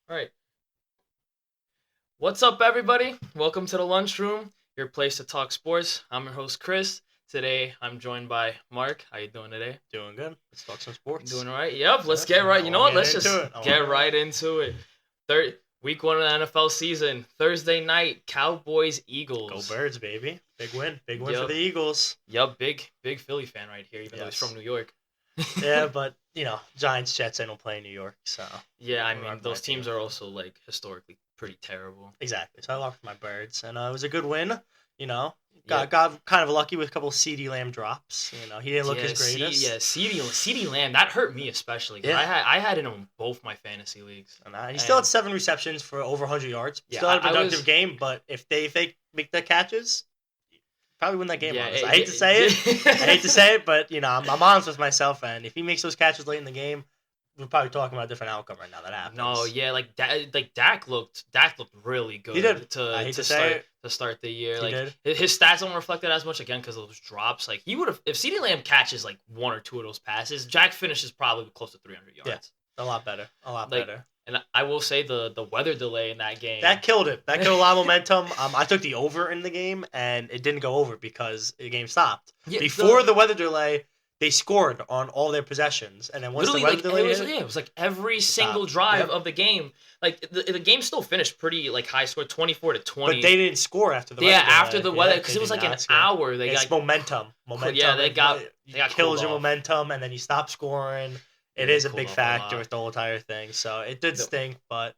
All right. What's up, everybody? Welcome to the lunchroom, your place to talk sports. I'm your host, Chris. Today, I'm joined by Mark. How you doing today? Doing good. Let's talk some sports. Doing all right? Yep. Let's get right. You know what? Let's just get right into it. Week 1 of the NFL season. Thursday night, Cowboys Eagles. Go Birds, baby! Big win for the Eagles. Yep. Big Philly fan right here, even though he's from New York. Yeah, but Giants, Jets, I don't play in New York, so yeah. I mean, those teams are also like historically pretty terrible. Exactly. So I locked my Birds, and it was a good win. Got kind of lucky with a couple of CeeDee Lamb drops. He didn't look his greatest. CeeDee Lamb, that hurt me especially. Yeah. I had him in both my fantasy leagues. And he still had 7 receptions for over 100 yards. Yeah, still had a productive game, but if they make the catches, probably win that game. I hate to say it, but I'm honest with myself, and if he makes those catches late in the game, we're probably talking about a different outcome right now. That happens. No, yeah, like Dak looked really good. He did. To start the year. His stats don't reflect it as much again because of those drops. Like he would have if CeeDee Lamb catches like 1 or 2 of those passes, Jack finishes probably close to 300 yards. Yeah, a lot better. Better. And I will say the weather delay in that game that killed it. That killed a lot of momentum. I took the over in the game and it didn't go over because the game stopped before the weather delay. They scored on all their possessions, and then once the weather delay it was like every single drive of the game. Like the game still finished pretty like high score, 24-20. But they didn't score after the weather. Yeah, after the weather because it was like an hour. It's momentum. Yeah, they got kills your momentum, and then you stop scoring. It is a big factor with the whole entire thing. So it did stink, but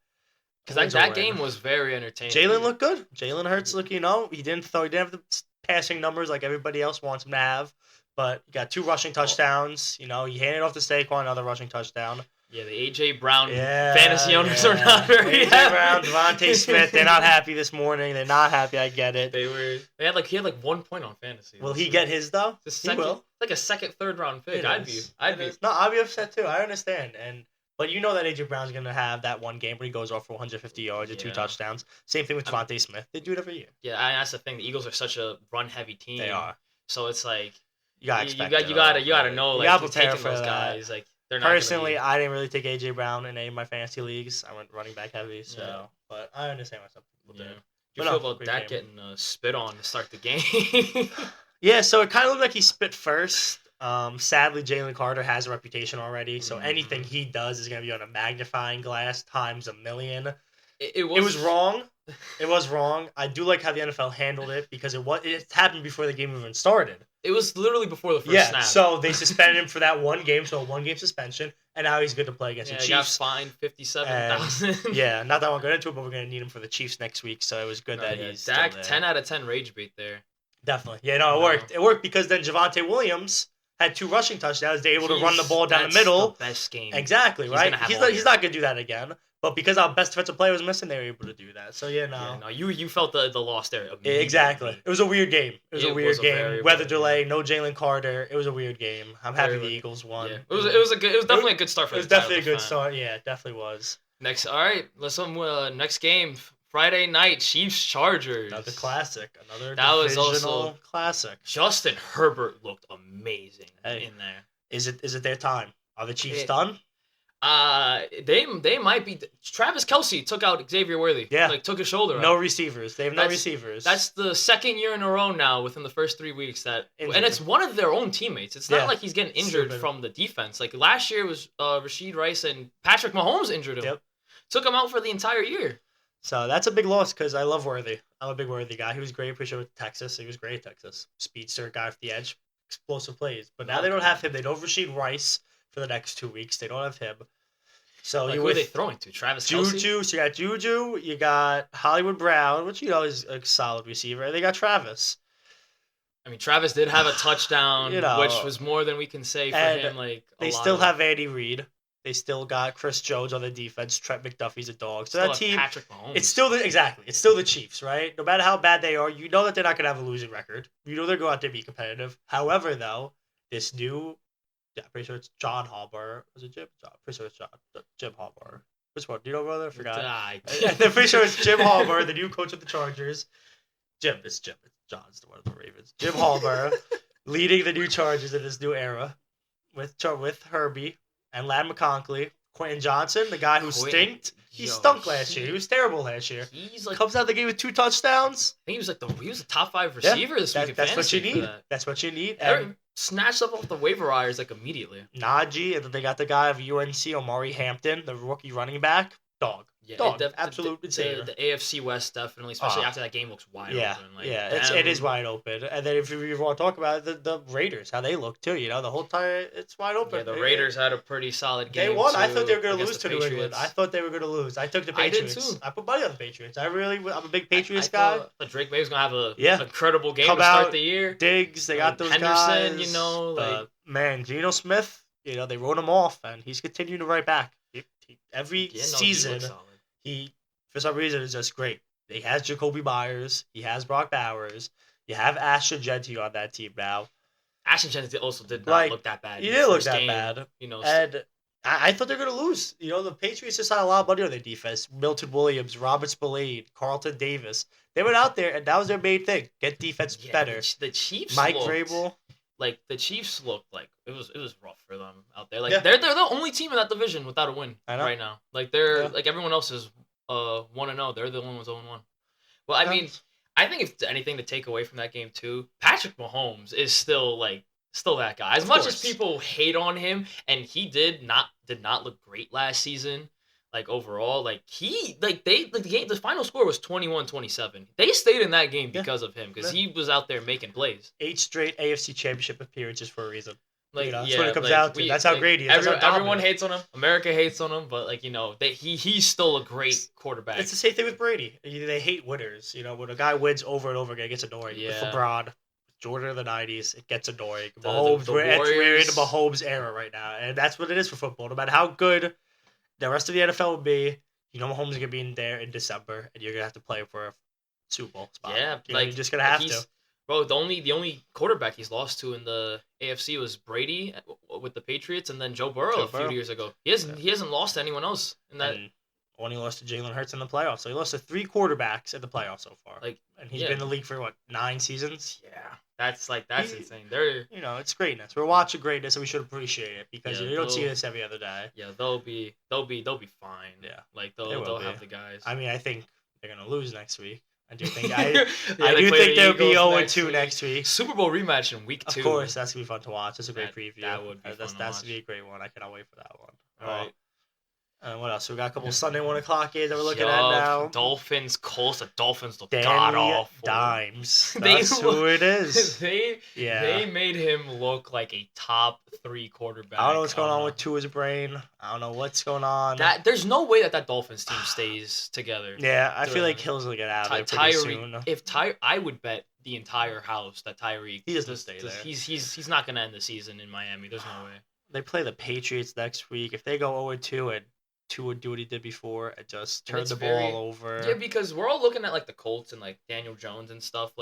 because that game was very entertaining. Jalen looked good. Jalen Hurts looked. He didn't have the passing numbers like everybody else wants him to have. But he got 2 rushing touchdowns. He handed off to Saquon, another rushing touchdown. Yeah, the A.J. Brown fantasy owners are not very happy. A.J. Brown, Devontae Smith, they're not happy this morning. They're not happy. I get it. He had like 1 point on fantasy. Will he get his though? He will. Like a second, third round pick. I'd be. No, I'd be upset too. I understand. But you know that A.J. Brown's gonna have that one game where he goes off for 150 yards or 2 touchdowns. Same thing with Devontae Smith. They do it every year. Yeah, that's the thing. The Eagles are such a run heavy team. They are. So it's like. You gotta know, like, you prepare for those that. Guys. Like, they're not personally, I didn't really take A.J. Brown in any of my fantasy leagues. I went running back heavy, but I understand why some people do. You feel about Dak getting spit on to start the game? Yeah, so it kind of looked like he spit first. Sadly, Jalen Carter has a reputation already, so anything he does is going to be on a magnifying glass times a million. It was wrong. It was wrong. I do like how the NFL handled it because it happened before the game even started. It was literally before the first snap. So they suspended him for that one game, so a 1-game suspension, and now he's good to play against the Chiefs. He got fined $57,000. Yeah, not that I want to go into it, but we're going to need him for the Chiefs next week, so it was good that he's Dak, still there. 10 out of 10 rage bait there. Definitely. Yeah, no, it worked. It worked because then Javonte Williams had 2 rushing touchdowns. They're able to run the ball down the middle. The best game. Exactly, right? He's not going to do that again. But because our best defensive player was missing, they were able to do that. So, you felt the loss there. Exactly. It was a weird game. Weather delay, no Jalen Carter. It was a weird game. I'm happy the Eagles won. Yeah. It was definitely a good start for the It was definitely a good start. Yeah, it definitely was. Next game. Friday night, Chiefs-Chargers. Another classic. Divisional classic. Justin Herbert looked amazing in there. Is it their time? Are the Chiefs done? They might be. Travis Kelce took out Xavier Worthy. Yeah, took his shoulder out. No receivers. They have no receivers. That's the second year in a row now within the first 3 weeks and it's one of their own teammates. It's not like he's getting injured from the defense. Like last year was Rashid Rice and Patrick Mahomes injured him. Yep. Took him out for the entire year. So that's a big loss because I love Worthy. I'm a big Worthy guy. He was great. Pretty sure with Texas. He was great at Texas. Speedster guy off the edge, explosive plays. But now they don't have him. They don't have Rashid Rice for the next 2 weeks. They don't have him. So who are they throwing to? Travis Kelce? Juju. So you got Juju. You got Hollywood Brown, which is a solid receiver. They got Travis. I mean, Travis did have a touchdown, which was more than we can say for him. They still have Andy Reid. They still got Chris Jones on the defense. Trent McDuffie's a dog. So that team, Patrick Mahomes. It's still the Chiefs, right? No matter how bad they are, you know that they're not gonna have a losing record. You know they're going out there to be competitive. However, though, this new, I'm pretty sure it's John Harbaugh. Was it Jim? Pretty sure it's Jim Harbaugh. Which one? Do you know, brother? I forgot. I'm pretty sure it's Jim Harbaugh, the new coach of the Chargers. It's Jim. It's John's the one of the Ravens. Jim Harbaugh leading the new Chargers in this new era with Herbie. And Ladd McConkey, Quentin Johnson, the guy who stinked. He stunk last year. He was terrible last year. He's like comes out of the game with 2 touchdowns. I think he was the top 5 receiver this week. That's what you need. That's what you need. And snatched up off the waiver wires like immediately. Najee, and then they got the guy of UNC, Omari Hampton, the rookie running back. Dog. Absolute insane. The AFC West definitely, especially after that game, looks wide open. Like, it is wide open. And then if you want to talk about it, the Raiders, how they look too, the whole time it's wide open. Yeah, the Raiders had a pretty solid game. They won. I thought they were going to lose to New England. I thought they were going to lose. I took the Patriots. I did too. I put money on the Patriots. I'm a big Patriots guy. But Drake May was going to have an incredible game to start the year. Diggs, they got those Henderson, guys. Man, Geno Smith, they wrote him off, and he's continuing to right back. Every season, he for some reason is just great. He has Jacoby Myers. He has Brock Bowers. You have Ashton Jeanty on that team now. Ashton Jeanty also did not look that bad. He didn't look that bad. And I thought they were going to lose. The Patriots just had a lot of money on their defense. Milton Williams, Robert Spillane, Carlton Davis. They went out there, and that was their main thing. Get defense better. The Chiefs Mike Vrabel. Like, the Chiefs looked like it was rough for them out there. Like, they're the only team in that division without a win right now. Like, they're like everyone else is 1-0. They're the only ones 0-1. Well, I mean, I think if anything to take away from that game too, Patrick Mahomes is still that guy. As much as people hate on him, and he did not look great last season. Like overall, the final score was 21-27. They stayed in that game because of him, because he was out there making plays. 8 straight AFC Championship appearances for a reason. Like, that's what it comes out to. That's how great he is. Everyone hates on him. America hates on him, but he's still a great quarterback. It's the same thing with Brady. They hate winners. When a guy wins over and over again, it gets annoying. Yeah. With LeBron, Jordan in the 90s, it gets annoying. Mahomes, we're in the Mahomes era right now, and that's what it is for football. No matter how good the rest of the NFL will be, Mahomes is gonna be in there in December, and you're gonna have to play for a Super Bowl spot. Yeah, you're just gonna have to. Bro, the only quarterback he's lost to in the AFC was Brady with the Patriots, and then Joe Burrow a few years ago. He hasn't lost to anyone else in that. And only lost to Jalen Hurts in the playoffs. So he lost to 3 quarterbacks in the playoffs so far. And he's been in the league for 9 seasons. Yeah, that's insane. They're it's greatness. We're watching greatness, and we should appreciate it because you don't see this every other day. Yeah, they'll be fine. Yeah, they'll have the guys. I mean, I think they're gonna lose next week. I do think they'll be 0-2 next week. Super Bowl rematch in week 2. Of course, that's gonna be fun to watch. That's a great preview. That would be that's gonna be a great one. I cannot wait for that one. All right. What else? We got a couple Sunday 1 o'clock games that we're looking at now. Dolphins, Colts. The Dolphins look god awful. Dimes. That's who it is. They made him look like a top 3 quarterback. I don't know what's going on with Tua's brain. I don't know what's going on. There's no way that Dolphins team stays together. Yeah, I feel like Hill's gonna get out of there pretty soon. I would bet the entire house that Tyreek doesn't stay there. He's not gonna end the season in Miami. There's no way. They play the Patriots next week. If they go 0-2 and Tua would do what he did before and just turn the ball over. Yeah, because we're all looking at the Colts and Daniel Jones and stuff.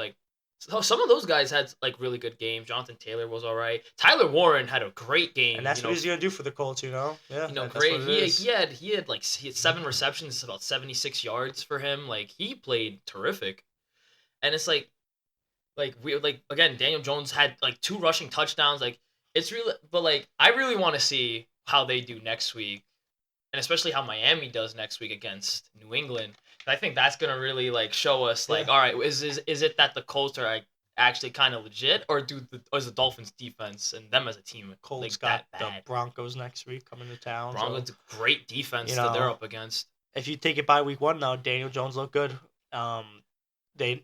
Some of those guys had really good games. Jonathan Taylor was all right. Tyler Warren had a great game. And that's what he's gonna do for the Colts, Yeah. Great. He had 7 receptions, about 76 yards for him. He played terrific. And it's again, Daniel Jones had 2 rushing touchdowns. It's really, but I really want to see how they do next week. And especially how Miami does next week against New England. I think that's gonna really show us all right, is it that the Colts are actually kind of legit, or is the Dolphins defense and them as a team Colts got the Broncos next week coming to town. Broncos a great defense that they're up against. If you take it by week 1 now, Daniel Jones looked good.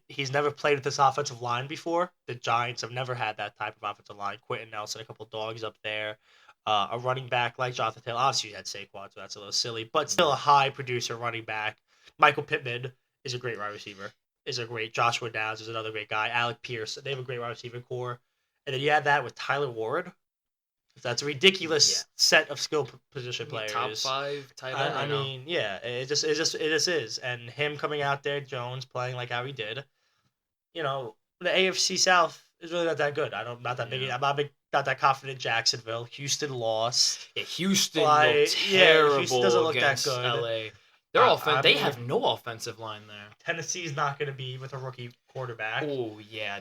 He's never played with this offensive line before. The Giants have never had that type of offensive line. Quentin Nelson, a couple dogs up there. A running back like Jonathan Taylor. Obviously, you had Saquon, so that's a little silly, but still a high producer running back. Michael Pittman is a great wide receiver. Joshua Downs is another great guy. Alec Pierce. They have a great wide receiver core. And then you add that with Tyler Ward. That's a ridiculous set of skill position players. Top 5 tight end. I mean, yeah, it just is. And him coming out there, Jones playing like how he did. The AFC South is really not that good. I'm not that confident. Jacksonville, Houston lost. Yeah, Houston looked terrible. Houston doesn't look that good. LA. Their they have no offensive line there. Tennessee's not going to be with a rookie quarterback. Oh yeah,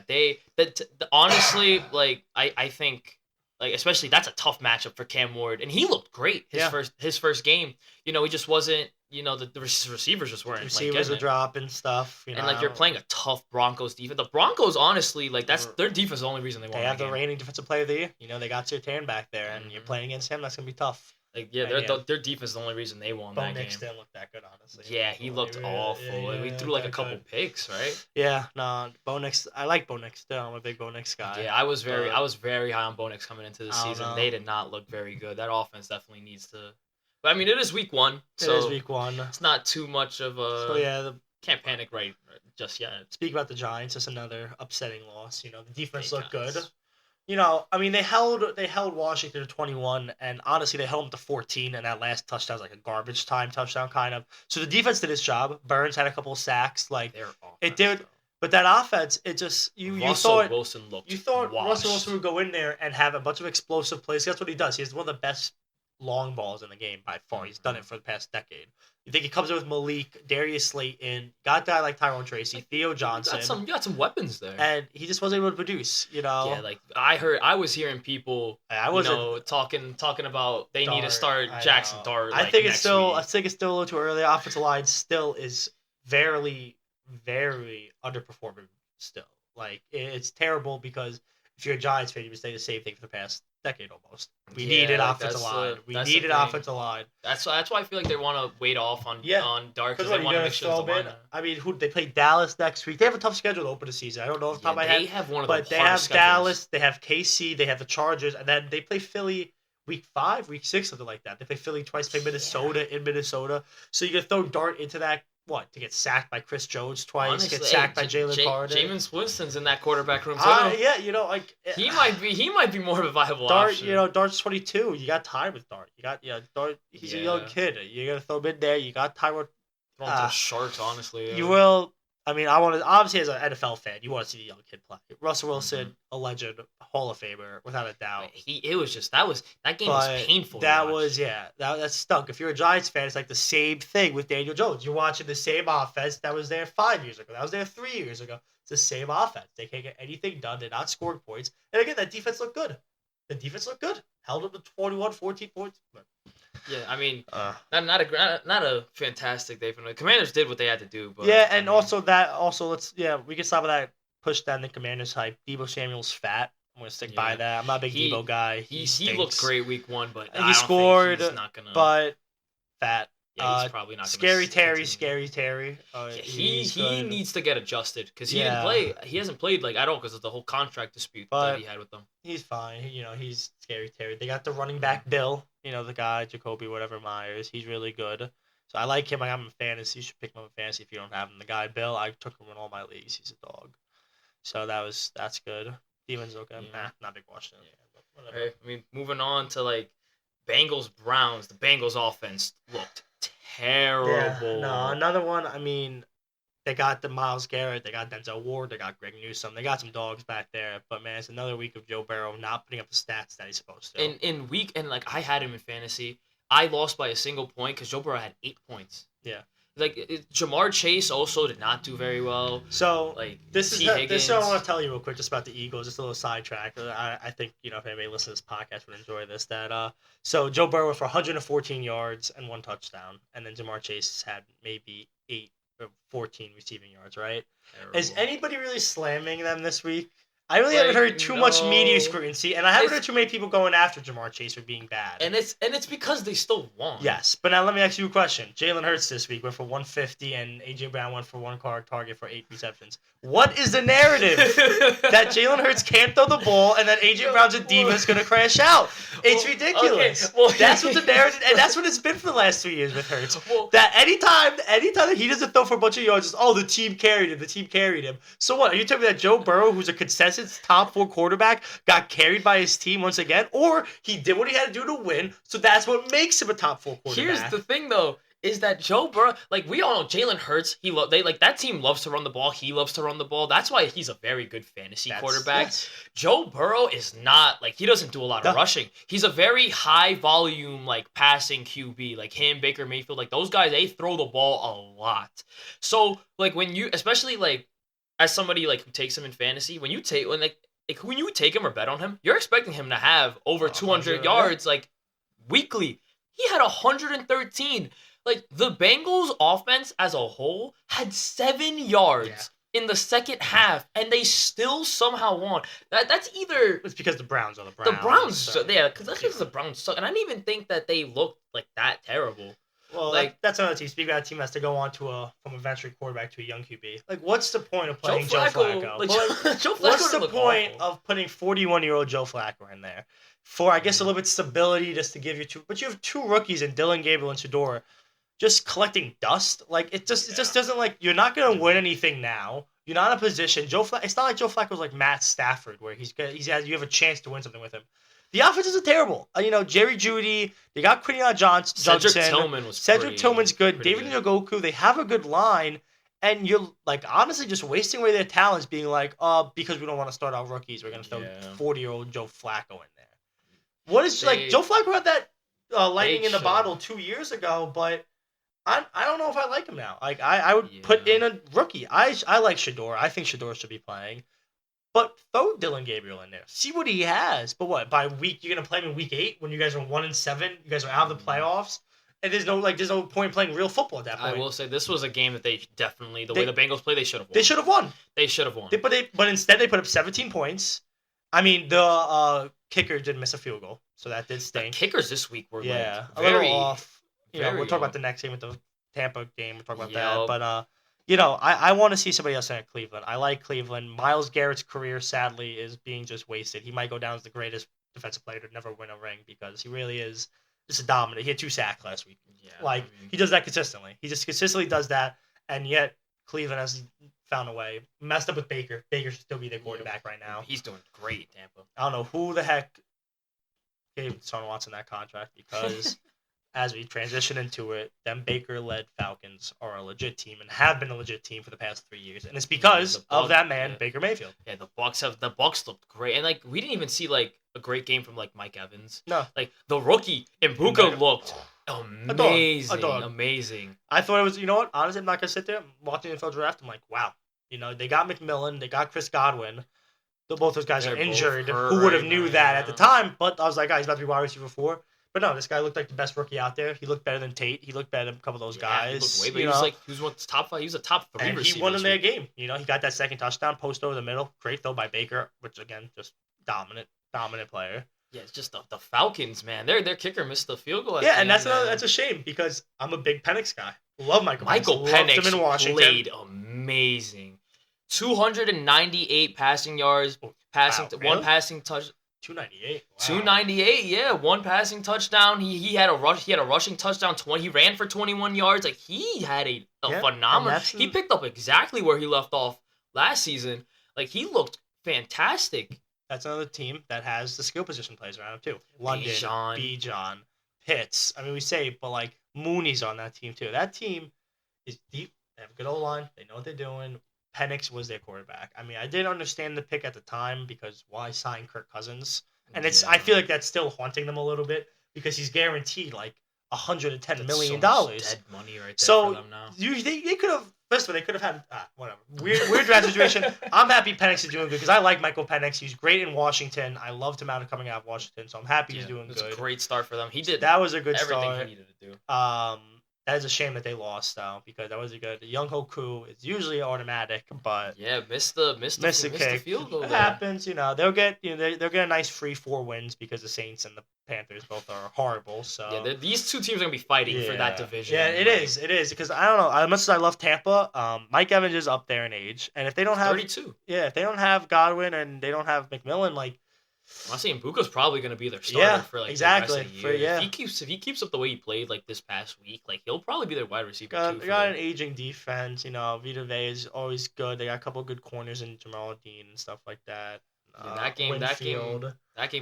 honestly, I think like especially that's a tough matchup for Cam Ward, and he looked great his first game. You know, he just wasn't. You know, the receivers just weren't. Receivers were dropping stuff. You know, and like you're playing a tough Broncos defense. The Broncos, honestly, like that's their defense is the only reason they won. They have the reigning defensive player of the year. You know, they got Surtain back there, and you're playing against him. That's gonna be tough. Like their defense is the only reason they won that game. Bo Nix didn't look that good, honestly. Yeah, he looked awful. We threw like a couple picks, right? Yeah, no, Bo Nix. I like Bo Nix still. I'm a big Bo Nix guy. Yeah, I was very high on Bo Nix coming into the season. They did not look very good. That offense definitely needs to. But I mean, it is week 1, so it is week 1. It's not too much of a. So yeah, can't panic right just yet. Speak about the Giants, just another upsetting loss. You know, the defense looked good. You know, I mean, they held Washington to 21, and honestly, they held them to 14, and that last touchdown was like a garbage time touchdown, kind of. So the defense did its job. Burns had a couple of sacks, like it did. But that offense, it just you thought Wilson looked. You thought washed. Russell Wilson would go in there and have a bunch of explosive plays. That's what he does. He has one of the best long balls in the game by far. He's done it for the past decade. You think he comes in with Malik, Darius Slayton, got a guy like Tyrone Tracy, Theo Johnson. You got some weapons there. And he just wasn't able to produce, you know. Yeah, like I was hearing people talking about they need to start Jackson Dart. I think it's still a little too early. The offensive line still is very, very underperforming still. Like it's terrible because if you're a Giants fan, you've been saying the same thing for the past decade almost. We needed offensive line. We needed offensive line. That's why I feel like they want to wait off on Dart because they want to make sure it's I mean, they play Dallas next week. They have a tough schedule to open the season. I don't know off the top of my head. They have one of but they have Dallas, they have KC, they have the Chargers, and then they play Philly week 5, week 6, something like that. They play Philly twice, play Minnesota in Minnesota. So you're gonna throw Dart into that. What, to get sacked by Chris Jones twice, honestly, get sacked by Jalen Carter. Jameis Winston's in that quarterback room too. Yeah, you know, like he might be more of a viable option. You know, Dart's 22. You got time with Dart. You got Dart. He's a young kid. You gotta throw him in there. You got Tyrod. Throw him to the Sharks, honestly. Yeah. You will. I mean, I want to obviously as an NFL fan, you want to see the young kid play. Russell Wilson, a legend, Hall of Famer, without a doubt. That game was painful. That stunk. If you're a Giants fan, it's like the same thing with Daniel Jones. You're watching the same offense that was there 5 years ago. That was there 3 years ago. It's the same offense. They can't get anything done. They're not scoring points. And again, that defense looked good. Held them to 21, 14 points. But yeah, I mean, not a fantastic day for them. The Commanders did what they had to do. But yeah, and we can stop with that push down the Commanders hype. Deebo Samuel's fat. I'm gonna stick by that. I'm not a big Deebo guy. He looked great week 1, but he scored. He's not gonna. But fat. Yeah, he's probably not. Scary Terry. He needs to get adjusted because he didn't play. He hasn't played like at all because of the whole contract dispute that he had with them. He's fine. You know, he's Scary Terry. They got the running back Bill. You know, the guy Jacoby Myers. He's really good. So I like him. I got him in fantasy. You should pick him up in fantasy if you don't have him. The guy Bill, I took him in all my leagues. He's a dog. So that's good. Demons okay. Yeah. Not big Washington. Yeah, whatever. Right. I mean, moving on to like Bengals Browns. The Bengals offense looked terrible. Yeah, no, another one. I mean, they got the Myles Garrett, they got Denzel Ward, they got Greg Newsome, they got some dogs back there. But man, it's another week of Joe Burrow not putting up the stats that he's supposed to. And like I had him in fantasy, I lost by a single point because Joe Burrow had 8 points. Yeah. Like Jamar Chase also did not do very well. So like this is what I want to tell you real quick just about the Eagles, just a little sidetrack. I think if anybody listens to this podcast would enjoy this. So Joe Burrow for 114 yards and 1 touchdown, and then Jamar Chase had maybe 8 or 14 receiving yards. Right? Terrible. Is anybody really slamming them this week? I really haven't heard too much media scrutiny, and I haven't heard too many people going after Jamar Chase for being bad. And it's because they still won. Yes, but now let me ask you a question. Jalen Hurts this week went for 150, and A.J. Brown went for 1 target for 8 receptions. What is the narrative that Jalen Hurts can't throw the ball, and that A.J. Brown's a diva is going to crash out? It's ridiculous. Okay. Well, that's what the narrative, and that's what it's been for the last 3 years with Hurts. That anytime that he doesn't throw for a bunch of yards, it's, the team carried him. So what? Are you telling me that Joe Burrow, who's a consensus top 4 quarterback, got carried by his team once again, or he did what he had to do to win, so that's what makes him a top 4 quarterback? Here's the thing, though, is that Joe Burrow, like we all know, Jalen Hurts, that team loves to run the ball. He loves to run the ball. That's why he's a very good fantasy quarterback. Yes. Joe Burrow is not he doesn't do a lot of rushing. He's a very high volume passing QB. Like him, Baker Mayfield, those guys, they throw the ball a lot. So when you, especially as somebody who takes him in fantasy, like when you take him or bet on him, you're expecting him to have over 200 yards like weekly. He had 113. Like the Bengals offense as a whole had 7 yards in the second half, and they still somehow won. That's either it's because the Browns are the Browns. The Browns, so, because that's because the Browns suck, and I didn't even think that they looked like that terrible. Well, like that's another team. Speaking about a team that has to go on to from a veteran quarterback to a young QB. Like, what's the point of playing Joe Flacco? What's the point of putting 41-year-old Joe Flacco in there for, I guess, a little bit of stability just to give you two? But you have 2 rookies in Dylan Gabriel and Shador, just collecting dust. Like it just doesn't like you're not gonna win anything now. You're not in a position. It's not like Joe Flacco's like Matt Stafford where you have a chance to win something with him. The offenses are terrible. Jerry Jeudy. They got Quinion Johnson. Cedric Tillman's good. David Njoku. They have a good line, and you're like honestly just wasting away their talents, being like, because we don't want to start our rookies, we're gonna throw 40-year-old Joe Flacco in there. What is like Joe Flacco had that lightning in the bottle 2 years ago, but I don't know if I like him now. Like I would put in a rookie. I like Shador. I think Shador should be playing. But throw Dylan Gabriel in there. See what he has. But what, by week you're gonna play him in week 8 when you guys are 1-7, you guys are out of the playoffs, and there's no point in playing real football at that point. I will say this was a game that they definitely way the Bengals play, they should have won. They should have won. But instead they put up 17 points. I mean the kicker did miss a field goal, so that did stink. The kickers this week were a little off. We'll talk about the next game with the Tampa game. We'll talk about that. But I want to see somebody else in Cleveland. I like Cleveland. Myles Garrett's career, sadly, is being just wasted. He might go down as the greatest defensive player to never win a ring because he really is just a dominant. He had 2 sacks last week. Yeah, he does that consistently. He just consistently does that, and yet Cleveland has found a way. Messed up with Baker. Baker should still be their quarterback right now. He's doing great, Tampa. I don't know who the heck gave Deshaun Watson that contract because as we transition into it, them Baker-led Falcons are a legit team and have been a legit team for the past 3 years, and it's because of that man, Baker Mayfield. Yeah, the Bucs looked great, and we didn't even see a great game from Mike Evans. No, the rookie Mbuka looked amazing, amazing. I thought it was, you know what? Honestly, I'm not gonna sit there. I'm watching the NFL draft. I'm like, wow, they got McMillan, they got Chris Godwin. Both those guys are injured. Who would have knew that at the time? But I was like, he's about to be wide receiver 4. But no, this guy looked like the best rookie out there. He looked better than Tate. He looked better than a couple of those guys. He looked way better. He was top 5. He was a top 3 and receiver. He won in their game. He got that second touchdown, post over the middle. Great throw by Baker, which again, just dominant player. Yeah, it's just the Falcons, man. Their kicker missed the field goal. Yeah, and that's a shame because I'm a big Penix guy. Love Michael Penix. Him in Washington. Played amazing. 298 passing yards, one passing touch. 298. Wow. 298, yeah. 1 passing touchdown. He had a rushing touchdown. He ran for 21 yards. He had a phenomenal. He picked up exactly where he left off last season. He looked fantastic. That's another team that has the skill position players around him too. London, Bijan, Pitts. I mean, we say it, but Mooney's on that team too. That team is deep. They have a good old line. They know what they're doing. Penix was their quarterback. I mean, I didn't understand the pick at the time because why sign Kirk Cousins? And I feel like that's still haunting them a little bit because he's guaranteed $110 million. Dead money right there for them now. They could have. First of all, they could have had whatever weird draft situation. I'm happy Penix is doing good because I like Michael Penix. He's great in Washington. I loved him coming out of Washington, so I'm happy he's doing good. It was a great start for them. That was a good everything start. He needed to do. That is a shame that they lost though, because that was a good Young Hoku. It's usually automatic, but missed the field goal. It happens, They'll get they'll get a nice free 4 wins because the Saints and the Panthers both are horrible. So these 2 teams are gonna be fighting for that division. Yeah, it is because I don't know. As much as I love Tampa, Mike Evans is up there in age, and if they don't have 32, if they don't have Godwin and they don't have McMillan, honestly, Mbuka's probably going to be their starter for exactly. The rest of the year. If he keeps up the way he played this past week, he'll probably be their wide receiver. They got an aging defense. Vita Vea is always good. They got a couple of good corners in Jamal Dean and stuff like that. That game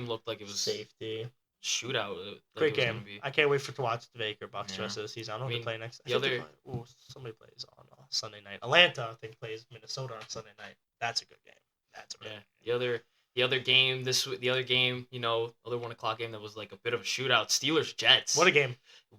looked like it was safety shootout. Great game. I can't wait to watch the Baker Bucks the rest of the season. I don't know who they play next. Somebody plays on Sunday night. Atlanta, I think, plays Minnesota on Sunday night. That's a good game. That's a really good game. The other game, other 1:00 game that was a bit of a shootout. Steelers Jets. What a game!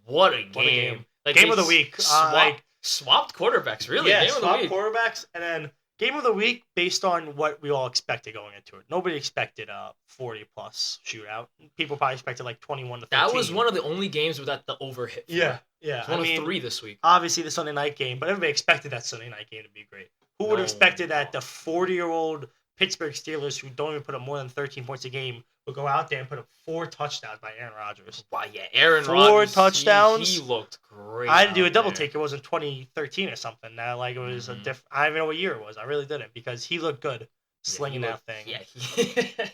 Game of the week. Swapped quarterbacks, really. Yeah, swapped quarterbacks, and then Game of the week based on what we all expected going into it. Nobody expected a 40-plus shootout. People probably expected like 21 to 13. That was one of the only games without the over hit. Yeah. It's one of 3 this week. Obviously, the Sunday night game, but everybody expected that Sunday night game to be great. Who would have expected that the 40-year-old Pittsburgh Steelers, who don't even put up more than 13 points a game, would go out there and put up 4 touchdowns by Aaron Rodgers? Wow, yeah, Aaron Rodgers. 4 touchdowns. He looked great. I didn't do a double take. It wasn't 2013 or something. Now, like, it was a different. I don't even know what year it was. I really didn't, because he looked good slinging that thing. Yeah,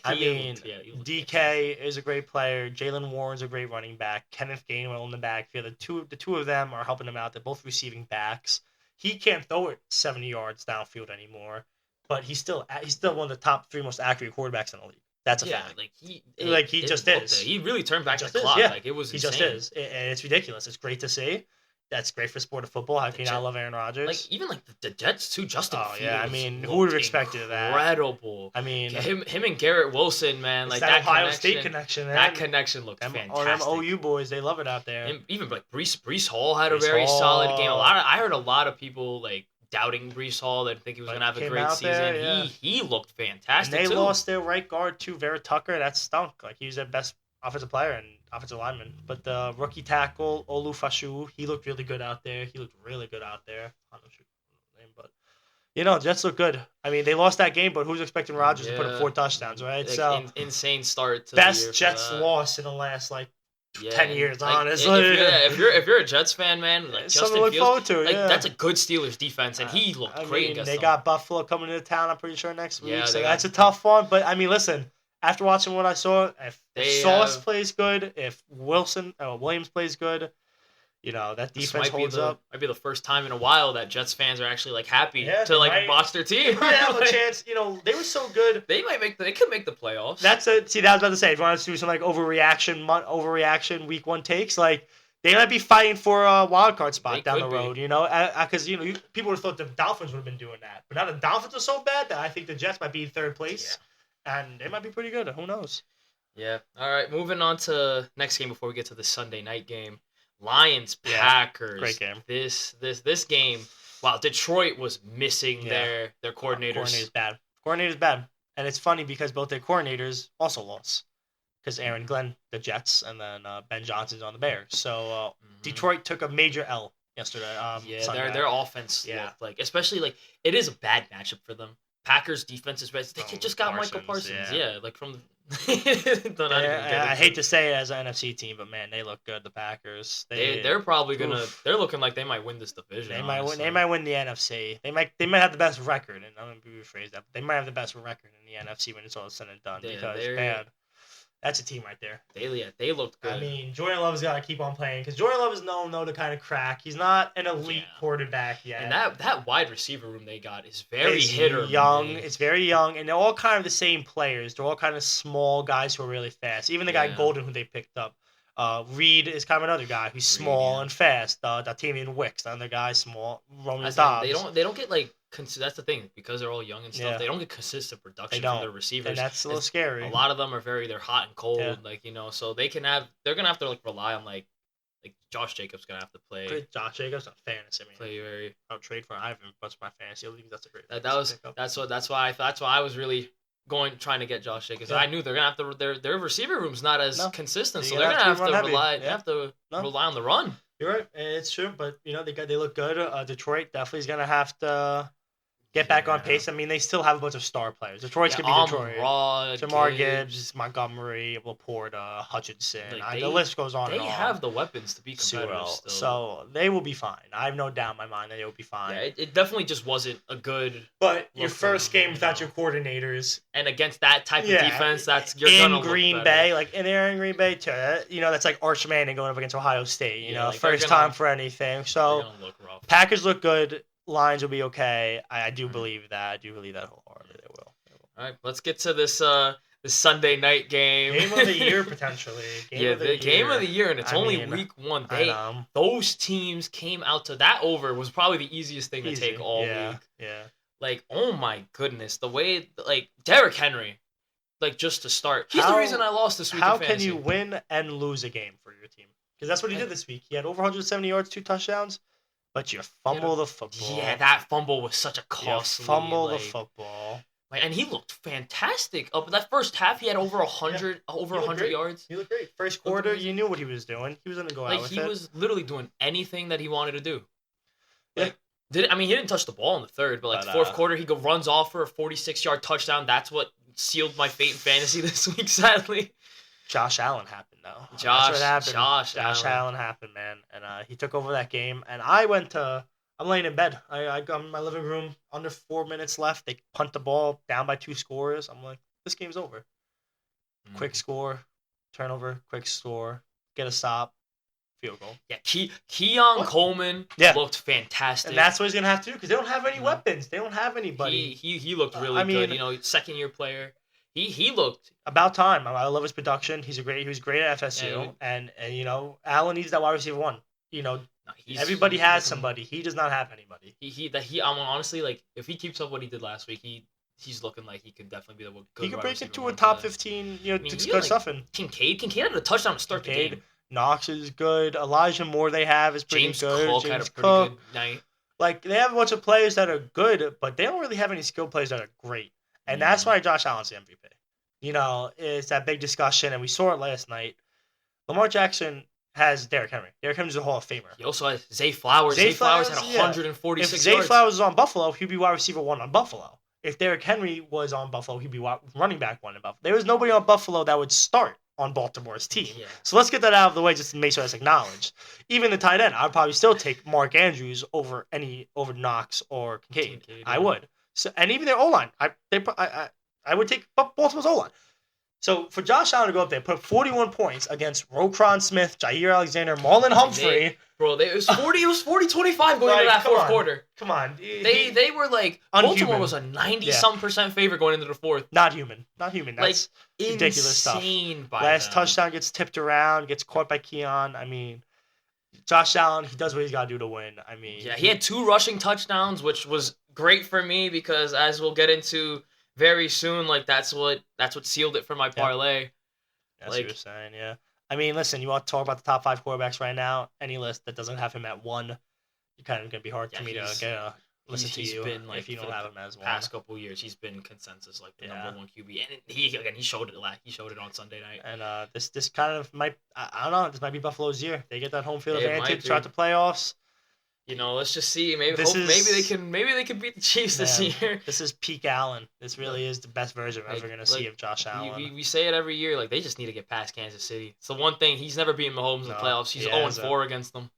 I mean, DK is a great player. Jalen Warren's a great running back. Kenneth Gainwell in the backfield. The two of them are helping him out. They're both receiving backs. He can't throw it 70 yards downfield anymore, but he's still one of the top 3 most accurate quarterbacks in the league. That's a fact. He just is. He really turned back the clock. Yeah. Like, it was he insane. Just is, and it's ridiculous. It's great to see. That's great for sport of football. How can you not love Aaron Rodgers? Like, even like the Jets too. Justin Fields. Yeah. I mean, who would have expected that? Incredible. I mean, him and Garrett Wilson, man. Like that Ohio State connection. Man. That connection looked fantastic. Them OU boys, they love it out there. And even like Breece Hall had a very solid game. I heard a lot of people like doubting Breece Hall. They think he was going to have a great season. He looked fantastic. And they lost their right guard too, Vera Tucker. That stunk. Like, he was their best offensive player and offensive lineman. But the rookie tackle, Olu Fashu, he looked really good out there. I don't know his name, but Jets look good. I mean, they lost that game, but who's expecting Rodgers to put up 4 touchdowns, right? Like, so insane start to best the year Jets loss in the last 10 years, honestly. If you're a Jets fan, man, like, something to look forward to. That's a good Steelers defense, and he looked great. They got Buffalo coming into town, I'm pretty sure, next week. So that's a tough one. But I mean, listen, after watching what I saw, if Sauce plays good, if Williams plays good, that defense holds up. Might be the first time in a while that Jets fans are actually happy to watch their team. They might have a chance. They were so good. They could make the playoffs. That was about to say. If you want to do some overreaction week 1 takes, they might be fighting for a wild card spot down the road. Because people would have thought the Dolphins would have been doing that, but now the Dolphins are so bad that I think the Jets might be in 3rd place, and they might be pretty good. Who knows? Yeah. All right. Moving on to next game before we get to the Sunday night game. Lions Packers. Great game. This game. Wow, Detroit was missing their coordinators. Coordinator's bad. And it's funny because both their coordinators also lost. Because Aaron Glenn, the Jets, and then Ben Johnson's on the Bears. So Detroit took a major L yesterday. Their offense looked especially it is a bad matchup for them. Packers defense is bad. They just got Michael Parsons. From I hate to say it as an NFC team, but man, they look good. The Packers. They're probably gonna. They're looking like they might win this division. They might win. They might win the NFC. They might have the best record, and I'm gonna rephrase that. But they might have the best record in the NFC when it's all said and done. Because man, that's a team right there. They looked good. I mean, Jordan Love has got to keep on playing because Jordan Love is known to kind of crack. He's not an elite quarterback yet. And that wide receiver room they got is very hitter. It's very young, and they're all kind of the same players. They're all kind of small guys who are really fast. Even the guy Golden, who they picked up. Reed is kind of another guy who's small and fast. Datavian Wicks, another guy small. Roman Dobbs. They don't get that's the thing, because they're all young and stuff. They don't get consistent production from their receivers. And that's a little scary. A lot of them are they're hot and cold, so they're gonna have to rely on Josh Jacobs gonna have to play. Josh Jacobs on fantasy. I'll trade for Ivan, but my fantasy league, that's a great. That's why I was really trying to get Josh Jacobs. I knew they're gonna have to their receiver room's not as consistent, so they're gonna have to rely on the run. You're right, it's true, but they look good. Detroit definitely is gonna have to get back on pace. I mean, they still have a bunch of star players. Detroit's gonna be Detroit. Jamar Gibbs, Montgomery, Laporta, Hutchinson. The list goes on. They have the weapons to be competitive still. So they will be fine. I have no doubt in my mind that they will be fine. Yeah, it definitely just wasn't a good. But your first game without your coordinators, and against that type of defense, you're in Green Bay, in Green Bay too. That's like Arch Manning going up against Ohio State. First time for anything. So Packers look good. Lions will be okay. I do believe that. I do believe that wholeheartedly. They will. All right, let's get to this Sunday night game. Game of the year, potentially. Game of the year, and it's only week 1. Those teams came out to that over was probably the easiest thing to take all week. Yeah. Oh my goodness, the way Derrick Henry, just to start, he's the reason I lost this week. How can you win and lose a game for your team? Because that's what he did this week. He had over 170 yards, 2 touchdowns. but you fumble the football. Yeah, that fumble was such a costly. You fumble the football. And he looked fantastic. That first half, he had over 100 yards. He looked great. First quarter, you knew what he was doing. He was going to go out with it. He was literally doing anything that he wanted to do. Yeah. He didn't touch the ball in the third, but the fourth quarter, he runs off for a 46-yard touchdown. That's what sealed my fate in fantasy this week, sadly. Josh Allen happened, though. Josh Allen happened, man. And he took over that game. And I'm laying in bed. I got in my living room, under 4 minutes left. They punt the ball, down by 2 scores. I'm like, this game's over. Quick score, turnover, quick score, get a stop, field goal. Yeah, Keon Coleman looked fantastic. And that's what he's going to have to do because they don't have any weapons. They don't have anybody. He looked really good. Second-year player. He looked. About time. I love his production. He was great at FSU. And Allen needs that wide receiver one. Everybody has somebody. He does not have anybody. I'm honestly, if he keeps up what he did last week, he's looking like he could definitely be the good. He could break into a top 15. Good stuff in. Kincaid had a touchdown to start the game. Knox is good. Elijah Moore they have is pretty James good. Cook had a pretty good night. They have a bunch of players that are good, but they don't really have any skill players that are great, and that's why Josh Allen's the MVP. It's that big discussion, and we saw it last night. Lamar Jackson has Derrick Henry. Derrick Henry's a Hall of Famer. He also has Zay Flowers. Zay Flowers had 146 If Zay Flowers was on Buffalo, he'd be wide receiver 1 on Buffalo. If Derrick Henry was on Buffalo, he'd be running back 1 in Buffalo. There was nobody on Buffalo that would start on Baltimore's team. Yeah. So let's get that out of the way just to make sure that's acknowledged. Even the tight end, I'd probably still take Mark Andrews over Knox or Kincaid. I would. So, and even their O-line. I would take Baltimore's O-line. So for Josh Allen to go up there, put 41 points against Roquan Smith, Jair Alexander, Marlon Humphrey. It was 40-25 going into that fourth quarter. Come on. They were Baltimore was a 90-some% favorite going into the fourth. Not human. That's ridiculous stuff. Last touchdown gets tipped around, gets caught by Keon. Josh Allen, he does what he's got to do to win. He had 2 rushing touchdowns, which was great for me because as we'll get into very soon, that's what sealed it for my parlay. That's what you're saying, yeah. Listen, you want to talk about the top 5 quarterbacks right now? Any list that doesn't have him at 1, you're kind of going to be hard for me to listen to you if you don't have him as 1. Past couple of years, he's been consensus the number 1 QB, and he showed it. He showed it on Sunday night. And this kind of might, I don't know. This might be Buffalo's year. They get that home field advantage throughout the playoffs. Let's just see. Maybe they can beat the Chiefs this year. This is peak Allen. This really is the best version we're ever going to see of Josh Allen. We say it every year. They just need to get past Kansas City. It's the one thing. He's never beaten Mahomes in the playoffs. He's 0-4 against them.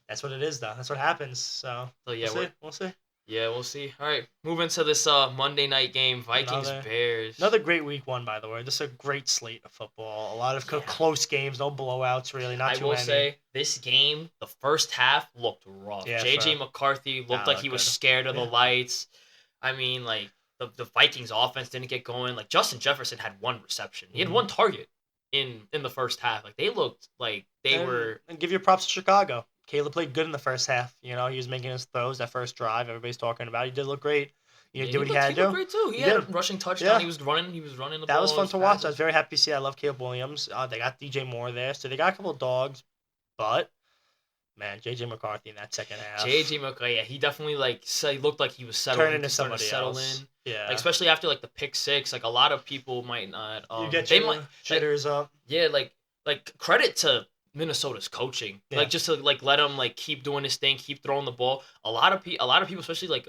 That's what it is, though. That's what happens. So we'll see. Yeah, we'll see. All right, moving to this Monday night game, Vikings-Bears. Another great week 1, by the way. This is a great slate of football. A lot of close games, no blowouts, really, not too many. I will say, this game, the first half looked rough. Yeah, J.J. McCarthy looked like he was scared of the lights. The Vikings offense didn't get going. Justin Jefferson had 1 reception. He had 1 target in the first half. They looked like they were... And give your props to Chicago. Caleb played good in the first half. He was making his throws. That first drive, everybody's talking about. He did look great. He did what he had to do. He looked great too. He had a rushing touchdown. Yeah. He was running the ball. That was fun to watch. I was very happy to see. I love Caleb Williams. They got DJ Moore there, so they got a couple of dogs. But man, JJ McCarthy in that second half. JJ McCarthy, he definitely he looked like he was settling. Turning to somebody else. Yeah. Especially after the pick six, a lot of people might not. You get your jitters up. Yeah, credit to Minnesota's coaching, just to let him keep doing his thing, keep throwing the ball. A lot of people, especially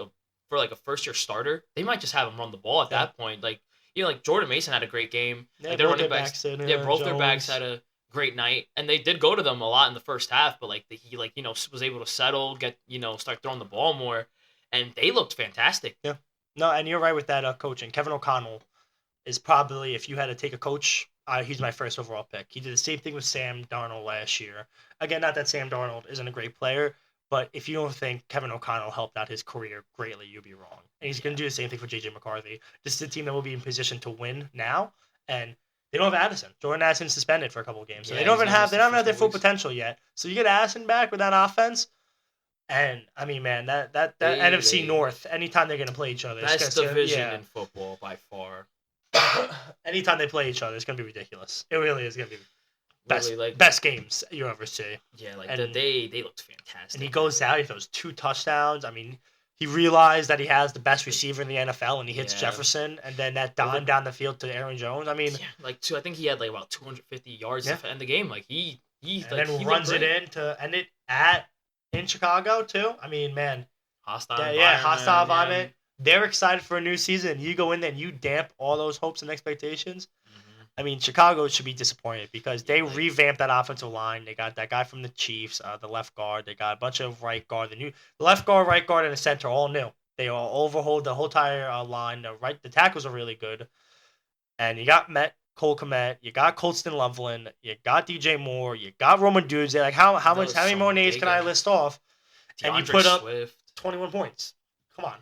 for a first year starter, they might just have him run the ball at that point. Jordan Mason had a great game. Yeah, their running backs, both their backs had a great night, and they did go to them a lot in the first half. But he was able to settle, get start throwing the ball more, and they looked fantastic. Yeah, no, and you're right with that coaching. Kevin O'Connell is probably, if you had to take a coach. He's my first overall pick. He did the same thing with Sam Darnold last year. Again, not that Sam Darnold isn't a great player, but if you don't think Kevin O'Connell helped out his career greatly, you'd be wrong. And he's going to do the same thing for J.J. McCarthy. This is a team that will be in position to win now, and they don't have Addison. Jordan Addison suspended for a couple of games, so they don't have their full potential yet. So you get Addison back with that offense, and man, that NFC North. Anytime they're going to play each other, best division in football by far. Anytime they play each other, it's going to be ridiculous. It really is going to be. best games you ever see. Yeah, they looked fantastic. And he goes out, he throws 2 touchdowns. I mean, he realized that he has the best receiver in the NFL, and he hits Jefferson, and then that dime down the field to Aaron Jones. I mean, I think he had about 250 yards to end the game. He runs it in to end it in Chicago too. I mean, man, hostile environment. They're excited for a new season. You go in there and you damp all those hopes and expectations. Mm-hmm. I mean, Chicago should be disappointed because they revamped that offensive line. They got that guy from the Chiefs, the left guard. They got a bunch of right guard. The left guard, right guard, and the center all new. They all overhauled the whole entire line. The tackles are really good. And you got Cole Kmet, you got Colston Loveland, you got DJ Moore, you got Roman Dudes. Like how many more names can I list off? And you put up 21 points. Come on.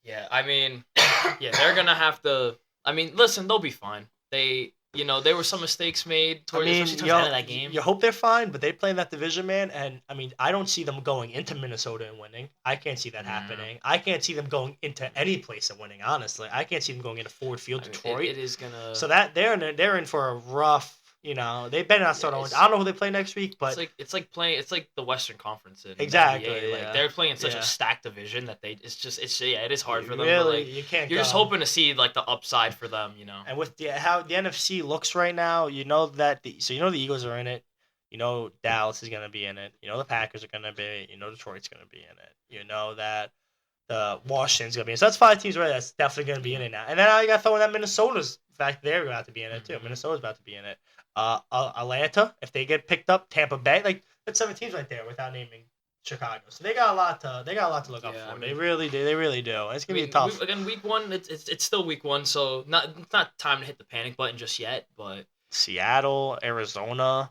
Yeah, I mean, they're gonna have to. I mean, listen, they'll be fine. There were some mistakes made towards the end of that game. You hope they're fine, but they play in that division, man. And I mean, I don't see them going into Minnesota and winning. I can't see that happening. I can't see them going into any place and winning. Honestly, I can't see them going into Ford Field, Detroit. It is gonna. So that they're in for a rough. They better not start on. I don't know who they play next week, but it's like the Western Conference. Exactly. NBA. They're playing in such a stacked division that it is hard for them. Really, you can't. You're just hoping to see the upside for them, And with how the NFC looks right now, that the Eagles are in it. Dallas is gonna be in it. The Packers are gonna be. Detroit's gonna be in it. That the Washington's gonna be in it. So that's 5 teams right. That's definitely gonna be in it now. And then I got throwing that Minnesota's. In fact, they're going to have to be in it too. Minnesota's about to be in it. Atlanta, if they get picked up, Tampa Bay, that's 7 teams right there without naming Chicago. So they got a lot to look up for. I mean, they really do. It's gonna be tough. Week 1, it's still week 1, so it's not time to hit the panic button just yet. But Seattle, Arizona.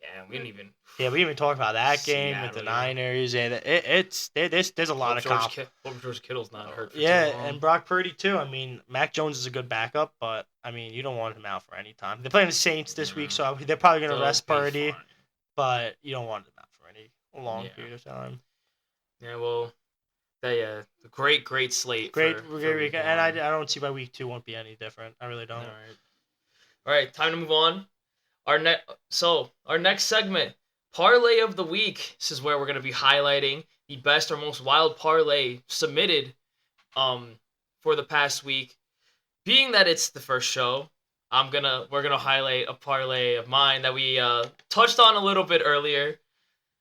Yeah, we didn't even. Yeah, we even talked about that game with the Niners, and there's a lot of comp. Hope George Kittle's not hurt. For and Brock Purdy too. I mean, Mac Jones is a good backup, but I mean, you don't want him out for any time. They're playing the Saints this week, so they're probably going to rest Purdy, but you don't want him out for any long period of time. Yeah, well, a great slate. Great week, and I don't see why week 2 won't be any different. I really don't. All right, time to move on. Our next segment, Parlay of the Week. This is where we're going to be highlighting the best or most wild parlay submitted for the past week. Being that it's the first show, we're gonna highlight a parlay of mine that we touched on a little bit earlier.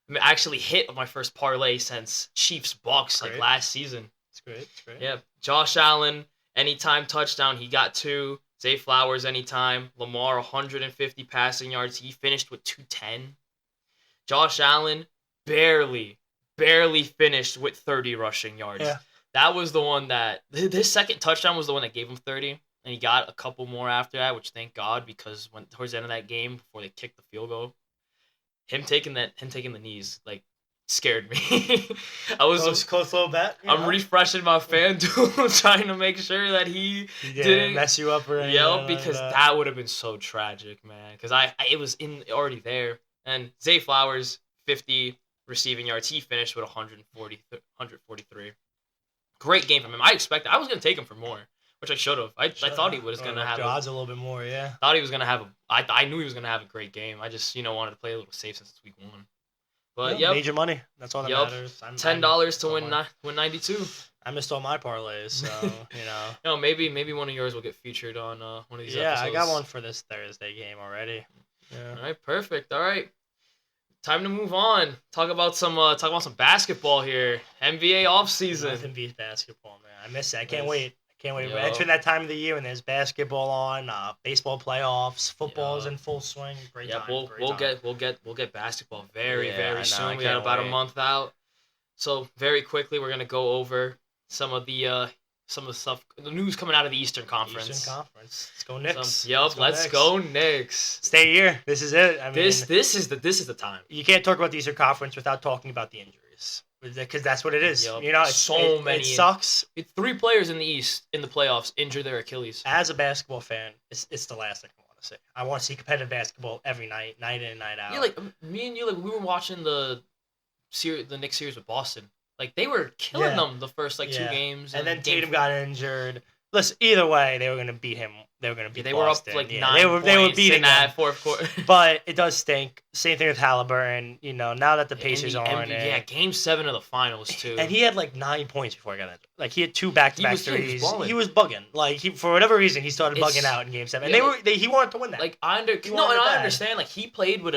I actually hit my first parlay since Chiefs Bucks last season. It's great. Yeah, Josh Allen anytime touchdown, he got 2. Zay Flowers anytime. Lamar 150 passing yards. He finished with 210. Josh Allen barely finished with 30 rushing yards. Yeah. That was the one that his second touchdown was the one that gave him 30, and he got a couple more after that, which thank God, because when towards the end of that game before they kicked the field goal, him taking the knees scared me. I was close little bet. I'm refreshing my FanDuel trying to make sure that he didn't mess you up or anything. Because that would have been so tragic, man. Because it was already there. And Zay Flowers 50 receiving yards. He finished with 143. Great game from him. I was gonna take him for more, which I should have. I thought he was gonna have odds a little bit more. Yeah. Thought he was gonna have I knew he was gonna have a great game. I just wanted to play a little safe since it's week 1. But major money. That's all that matters. $10 to win 92. I missed all my parlays, so maybe one of yours will get featured on one of these episodes. Yeah, I got one for this Thursday game already. Yeah. All right, perfect. All right, time to move on. Talk about some basketball here. NBA offseason. Nothing beats basketball, man. I miss it. I can't wait. We're entering that time of the year when there's basketball on, baseball playoffs, football's in full swing. Great time. We'll get basketball very soon. We got about a month out. So very quickly, we're gonna go over some of the stuff, the news coming out of the Eastern Conference. Let's go Knicks. Let's go Knicks. Stay here. This is it. I mean, this is the time. You can't talk about the Eastern Conference without talking about the injuries. Because that's what it is. Yep. It's many. It sucks. 3 players in the East in the playoffs injure their Achilles. As a basketball fan, it's the last thing I want to see. I want to see competitive basketball every night in and night out. Yeah, me and you, we were watching the Knicks series with Boston. They were killing them the first 2 games. And then Tatum got injured. Listen, either way, they were going to beat him. they were going to beat They Boston. were up like 9 points they were beating in that fourth quarter. But it does stink. Same thing with Halliburton. Now that the Pacers are on it. Yeah, Game 7 of the finals too. And he had like 9 points before I got injured. Like he had 2 back-to-back threes. He was bugging. Like for whatever reason he started bugging out in Game 7. And he wanted to win that. Like I understand. Like he played with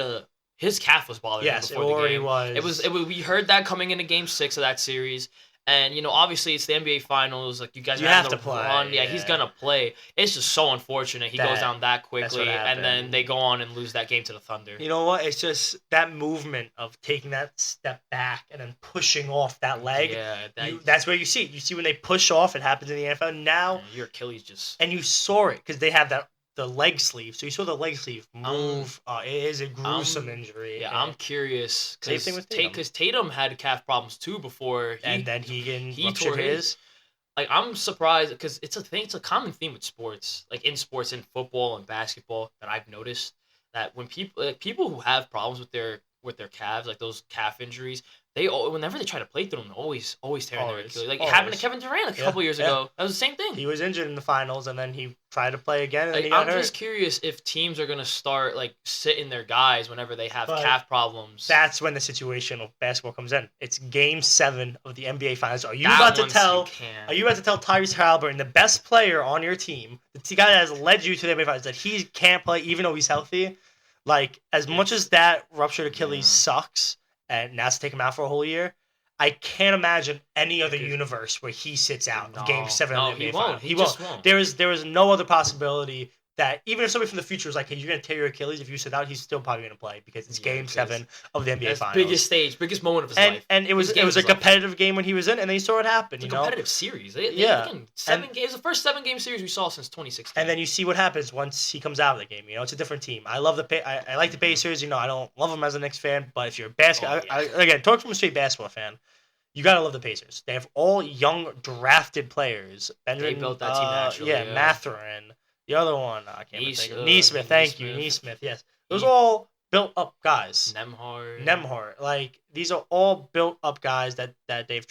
his calf was bothering him before the game. Was. It was. We heard that coming into Game 6 of that series. And, obviously it's the NBA Finals. Like, you guys are having the run. Yeah, he's going to play. It's just so unfortunate he goes down that quickly. And then they go on and lose that game to the Thunder. You know what? It's just that movement of taking that step back and then pushing off that leg. Yeah. That's where you see it. You see when they push off, it happens in the NFL. Now, your Achilles just... And you saw it because they have the leg sleeve. So you saw the leg sleeve move. It is a gruesome injury. Yeah, I'm curious. Same thing with Tatum. Because Tatum had calf problems too before. And then he ruptured his. Like, I'm surprised because it's a common theme with sports. Like, in sports, in football and basketball that I've noticed. That when people who have problems with their calves, like those calf injuries, whenever they try to play through them, always tearing their Achilles. Like it happened to Kevin Durant a couple years ago. That was the same thing. He was injured in the finals, and then he tried to play again. And I'm just curious if teams are gonna start sitting their guys whenever they have calf problems. That's when the situation of basketball comes in. It's Game 7 of the NBA Finals. Are you about to tell Tyrese Halliburton, the best player on your team, the guy that has led you to the NBA Finals, that he can't play even though he's healthy? Like, as much as that ruptured Achilles sucks, and now to take him out for a whole year, I can't imagine any other universe where he sits out of Game 7 of the NBA Finals. He won't. There is no other possibility that even if somebody from the future is like, hey, you're going to tear your Achilles if you sit out, he's still probably going to play because it's Game 7 of the NBA Finals. Biggest stage, biggest moment of his life. And it was a competitive game when he was in, and then you saw it happen. It's a competitive series. Games. The first 7-game series we saw since 2016. And then you see what happens once he comes out of the game. It's a different team. I love I like the Pacers. I don't love them as a Knicks fan, but if you're a basketball, again, talk from a straight basketball fan. You gotta love the Pacers. They have all young drafted players. They built that team naturally. Mathurin. The other one, I can't think of. Nesmith, thank you. Nesmith, yes. Those are all built up guys. Nembhard. Like, these are all built up guys that they have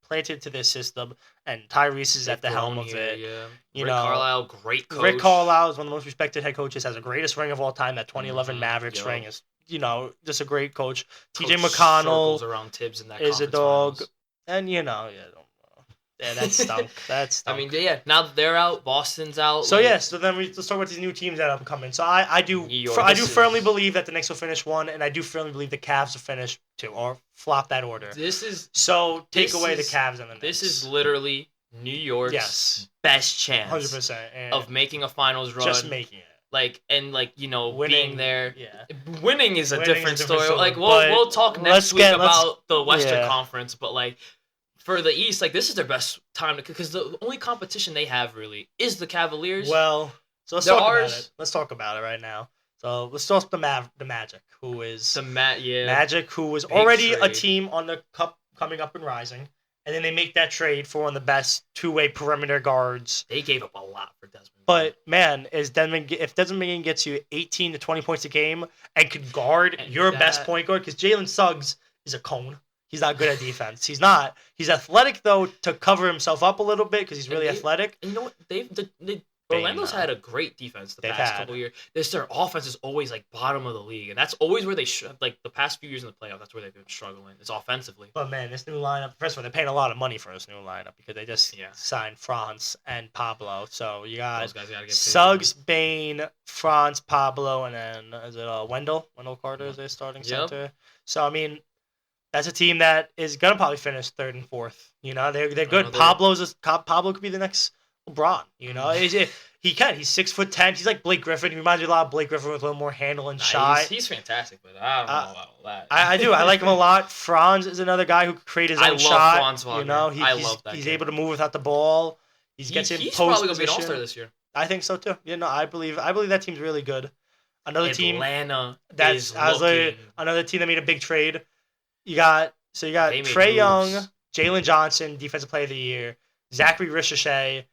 planted to this system, and Tyrese is at the helm of it. Yeah. Rick Carlisle, great coach. Rick Carlisle is one of the most respected head coaches, has the greatest ring of all time. That 2011 Mavericks ring is, just a great coach. TJ McConnell around Tibbs in that is a dog. And, that stunk. I mean, now that they're out, Boston's out. So so then let's talk about these new teams that are upcoming. So I do firmly believe that the Knicks will finish 1, and I do firmly believe the Cavs will finish 2, or flop that order. Take away the Cavs and the Knicks. This is literally New York's best chance 100% of making a finals run. Just making it. Winning, being there. Yeah. Winning is a different story. We'll talk next week about the Western Conference, but for the East, this is their best time because the only competition they have really is the Cavaliers. Well, so let's talk about it. Let's talk about it right now. So let's talk about the Magic, who is Magic, who was already a team on the cup coming up and rising, and then they make that trade for one of the best two-way perimeter guards. They gave up a lot for Desmond. But man, if Desmond McGinn gets you 18 to 20 points a game and could guard your best point guard, because Jalen Suggs is a cone. He's not good at defense. He's not. He's athletic, though, to cover himself up a little bit because he's really athletic. And you know what? Orlando's had a great defense the past couple of years. Their offense is always bottom of the league, and that's always where they the past few years in the playoffs. That's where they've been struggling. It's offensively. But man, this new lineup. First of all, they're paying a lot of money for this new lineup because they just signed Franz and Pablo. So you got those guys gotta get Suggs, Bane, Franz, Pablo, and then is it Wendell Carter is their starting center. So I mean. That's a team that is gonna probably finish 3rd and 4th. They're good. Pablo could be the next LeBron. He can. He's 6'10". He's like Blake Griffin. He reminds me a lot of Blake Griffin with a little more handle and shot. He's fantastic, but I don't know about all that. I do. I like him a lot. Franz is another guy who could create his own shot. I love Franz Wagner. I love that. He's able to move without the ball. He's probably gonna be an All-Star this year. I think so too. I believe that team's really good. Another team. Atlanta. Another team that made a big trade. You got Trae Young, Jalen Johnson, Defensive Player of the Year, Zachary Ricochet,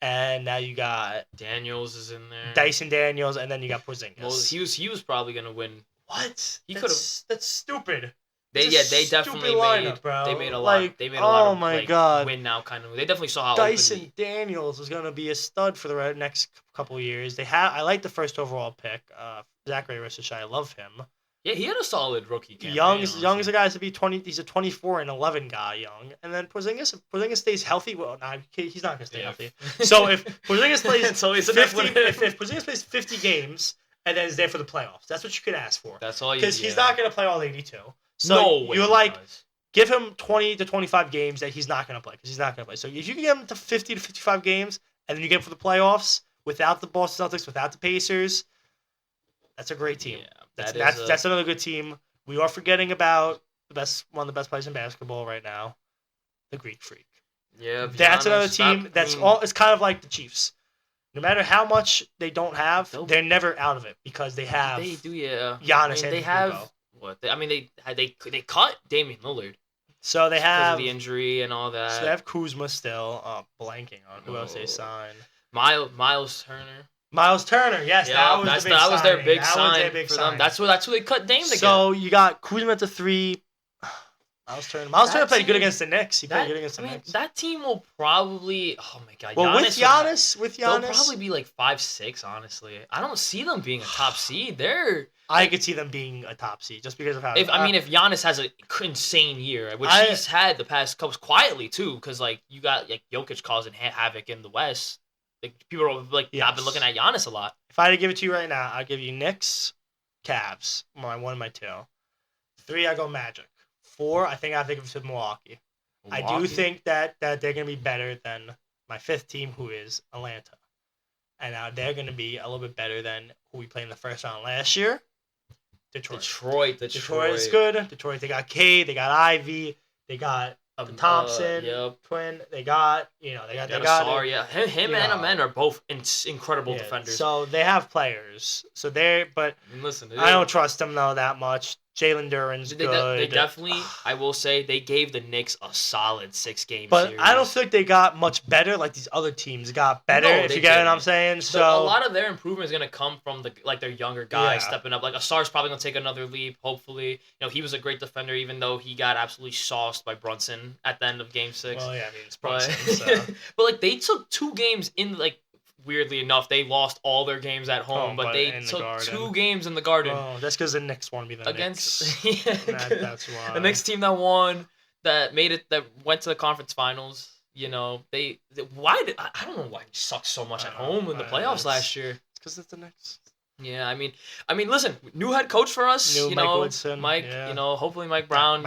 and now you got Daniels is in there. Dyson Daniels, and then you got Porzingis. Well, he was probably gonna win. What? He could have. That's stupid. They definitely lineup, bro. They made a lot. They made a lot of God. win now kind of. They definitely saw how Dyson Daniels is gonna be a stud for the next couple of years. I like the first overall pick. Zachary Rishishai, I love him. Yeah, he had a solid rookie campaign. Young's a guy to be 20. He's a 24-11 guy, Young. And then Porzingis stays healthy. Well, he's not gonna stay healthy. So if Porzingis plays 50, if Porzingis plays 50 games and then is there for the playoffs, that's what you could ask for. That's all you. Because he's not gonna play all 82. So you're like, give him 20 to 25 games that he's not gonna play because he's not gonna play. So if you can get him to 50 to 55 games and then you get him for the playoffs without the Boston Celtics, without the Pacers, that's a great team. Yeah. That's another good team. We are forgetting about one of the best players in basketball right now, the Greek Freak. Yeah, that's another team. It's kind of like the Chiefs. No matter how much they don't have, they're never out of it because they have. They do, yeah. Giannis they have what? They cut Damian Lillard. So they have the injury and all that. So they have Kuzma still. Blanking on who else they signed. Miles Turner. Miles Turner, yes, that was their big sign for them. That's who they cut Dame to get. So you got Kuzma at the 3. Miles Turner played good against the Knicks. He played good against the Knicks. That team will probably. Oh my God! Well, with Giannis, they'll probably be like 5-6. Honestly, I don't see them being a top seed. I could see them being a top seed just because of how. If Giannis has an insane year, which he's had the past couple quietly too, because you got Jokic causing havoc in the West. People are I've been looking at Giannis a lot. If I had to give it to you right now, I'd give you Knicks, Cavs, my 1 and my 2. 3, I go Magic. 4, I think it to Milwaukee. I do think that they're going to be better than my 5th team, who is Atlanta. And now they're going to be a little bit better than who we played in the first round last year. Detroit is good. Detroit, they got Cade, they got Ivy, they got Thompson twin. They got Asar, yeah. Him and Amen are both incredible defenders. So they have players. So but listen, I don't trust them though that much. Jalen Duren's good. They definitely, I will say, they gave the Knicks a solid 6-game but series. I don't think they got much better. Like these other teams got better. If you get what I'm saying. So a lot of their improvement is going to come from their younger guys stepping up. Like Asar's probably going to take another leap. Hopefully, he was a great defender, even though he got absolutely sauced by Brunson at the end of Game 6. Well, yeah, it's Brunson. But they took 2 games in Weirdly enough, they lost all their games at home, but they took 2 games in the Garden. Oh, that's because the Knicks want to be the Knicks. That's why. The Knicks team that won, that went to the conference finals. I don't know why he sucked so much at home in the playoffs last year. It's because it's the Knicks. Yeah, I mean, listen, new head coach for us. Mike Woodson, Mike. Hopefully Mike Brown.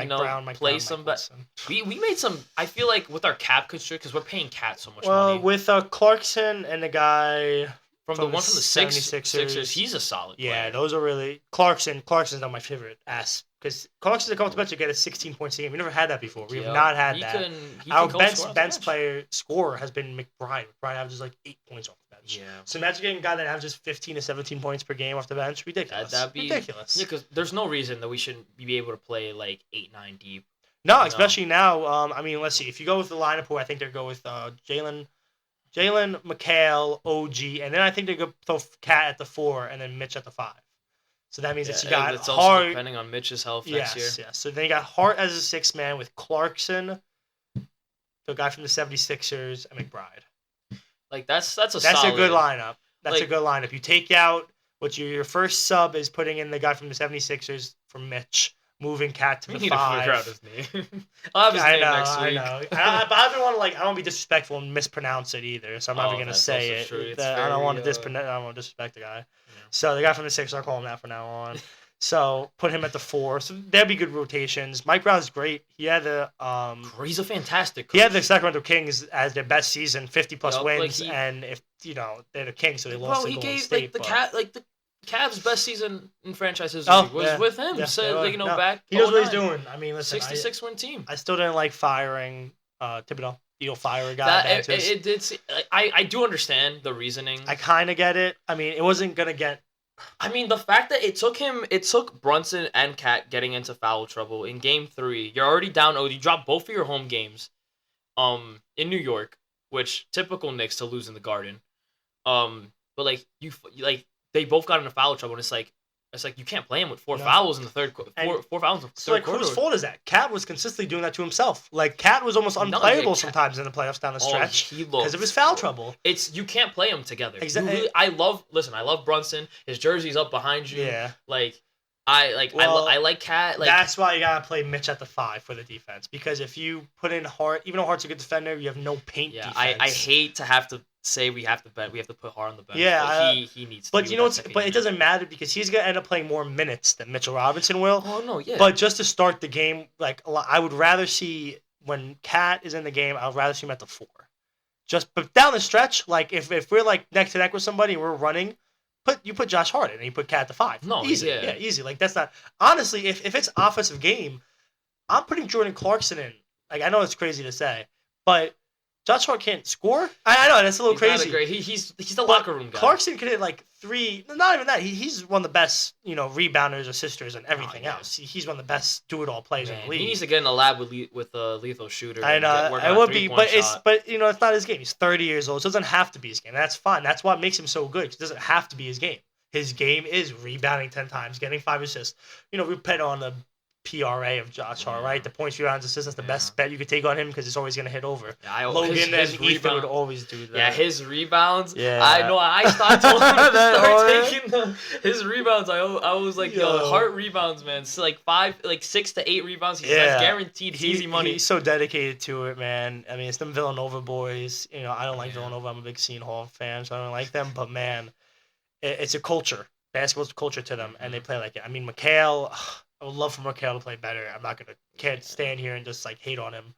Play some. But we made some. I feel like with our cap constraint, because we're paying Cat so much money. Well, with Clarkson and the guy from the 76ers, he's a solid player. Yeah, those are really Clarkson's not my favorite ass because Clarkson's a come to bench to get a 16 points a game. We never had that before. We have not had that. Our bench player scorer has been McBride. McBride averages 8 points off the bench. Yeah. So imagine getting a guy that averages 15 to 17 points per game off the bench. Ridiculous. That'd be ridiculous. Yeah, because there's no reason that we shouldn't be able to play 8-9 deep. No, especially now. Let's see. If you go with the lineup, who I think they'll go with Jalen, McHale, OG, and then I think they go throw Cat at the 4 and then Mitch at the 5. So that means that you got it's Hart. Also depending on Mitch's health next year. Yes. So then you got Hart as a 6th man with Clarkson, the guy from the 76ers, and McBride. That's a good lineup. That's a good lineup. You take out what your first sub is putting in the guy from the 76ers for Mitch. Moving Cat to the 5. We need to figure out his name. I'll have his name next week. I know. But I don't want to I don't want to be disrespectful and mispronounce it either. So I'm not even gonna say it. I don't want to disrespect the guy. Yeah. So the guy from the Sixers, I'll call him that from now on. So put him at the 4. So there'll be good rotations. Mike Brown's great. He had he's a fantastic coach. He had the Sacramento Kings as their best season, 50+ wins, and if they're the Kings, so they lost. He gave the Cavs' best season in franchise history was with him. Back. He knows what he's doing. I mean, listen, 66-win team. I still didn't like firing Thibodeau. You don't fire a guy. I do understand the reasoning. I kind of get it. I mean, it wasn't gonna get. I mean, the fact that it took Brunson and Cat getting into foul trouble in Game 3. You're already down. You dropped both of your home games, in New York, which typical Knicks to lose in the Garden. But they both got into foul trouble, and it's It's like you can't play him with four fouls in the third quarter. Four fouls in the third quarter. Whose fault is that? Cat was consistently doing that to himself. Like, Cat was almost unplayable sometimes in the playoffs down the stretch because of his foul trouble. You can't play them together. Exactly. Really, I love Brunson. His jersey's up behind you. Yeah. I like Cat. Like, that's why you gotta play Mitch at the 5 for the defense, because if you put in Hart, even though Hart's a good defender, you have no paint defense. I hate to have to say we have to put Hart on the bench. Yeah, but he needs to. But you know what's? But it doesn't matter because he's gonna end up playing more minutes than Mitchell Robinson will. Oh no, yeah. But just to start the game, like, I would rather see when Cat is in the game, I'd rather see him at the 4. But down the stretch, like if we're like neck to neck with somebody and we're running. You put Josh Hart in and you put Cat at the 5. No, easy. Yeah, easy. Like, that's not... Honestly, if it's offensive game, I'm putting Jordan Clarkson in. Like, I know it's crazy to say, but Josh Hart can't score? I know, that's a little crazy. He's the locker room guy. Clarkson can hit, like, 3... Not even that. He's one of the best, rebounders, assisters, and everything else. He's one of the best do-it-all players in the league. He needs to get in a lab with a lethal shooter. I know. It would be, but it's not his game. He's 30 years old, so it doesn't have to be his game. That's fine. That's what makes him so good. It doesn't have to be his game. His game is rebounding 10 times, getting 5 assists. We bet on the PRA of Josh Hart, right? The points, rebounds, assists. That's the best bet you could take on him because it's always going to hit over. Yeah, Logan and Ethan would always do that. Yeah, his rebounds. Yeah. I know. I started taking his rebounds. I was like, yo, Hart rebounds, man. It's like 6 to 8 rebounds. That's guaranteed. It's easy money. He's so dedicated to it, man. I mean, it's them Villanova boys. I don't like Villanova. I'm a big Seton Hall fan, so I don't like them. But, man, it's a culture. Basketball's a culture to them, and they play like it. I mean, Mikal, I would love for Mikal to play better. Can't stand here and just like hate on him.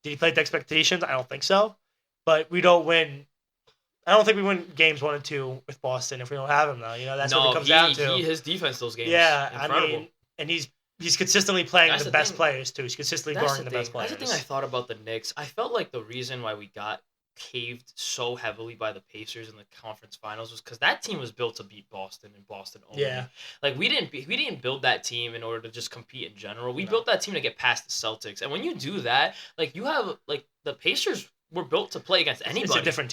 Did he play to expectations? I don't think so. But we don't win. I don't think we win games 1 and 2 with Boston if we don't have him though. That's what it comes down to. His defense those games. Yeah, incredible. I mean, and he's consistently playing the best players too. He's consistently guarding the best players. That's the thing I thought about the Knicks. I felt like the reason why we got caved so heavily by the Pacers in the conference finals was because that team was built to beat Boston and Boston only. Yeah, like we didn't build that team in order to just compete in general. We built that team to get past the Celtics, and when you do that, like you have like the Pacers were built to play against anybody. It's a different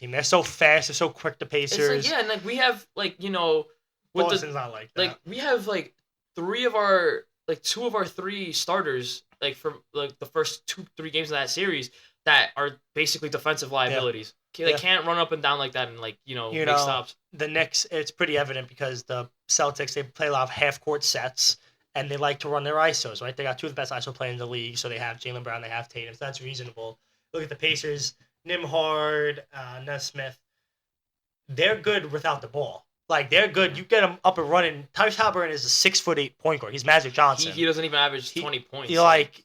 team. They're so fast. They're so quick. The Pacers. It's like, and like we have like Boston's not like that. Like we have like 2 of our 3 starters like for like the first 2-3 games of that series that are basically defensive liabilities. They can't run up and down like that and make stops. The Knicks, it's pretty evident because the Celtics, they play a lot of half-court sets, and they like to run their ISOs, right? They got 2 of the best ISO players in the league, so they have Jaylen Brown, they have Tatum, so that's reasonable. Look at the Pacers, Nembhard, Nesmith. They're good without the ball. Like, they're good. You get them up and running. Tyrese Halliburton is a 6'8" point guard. He's Magic Johnson. He doesn't even average 20 points.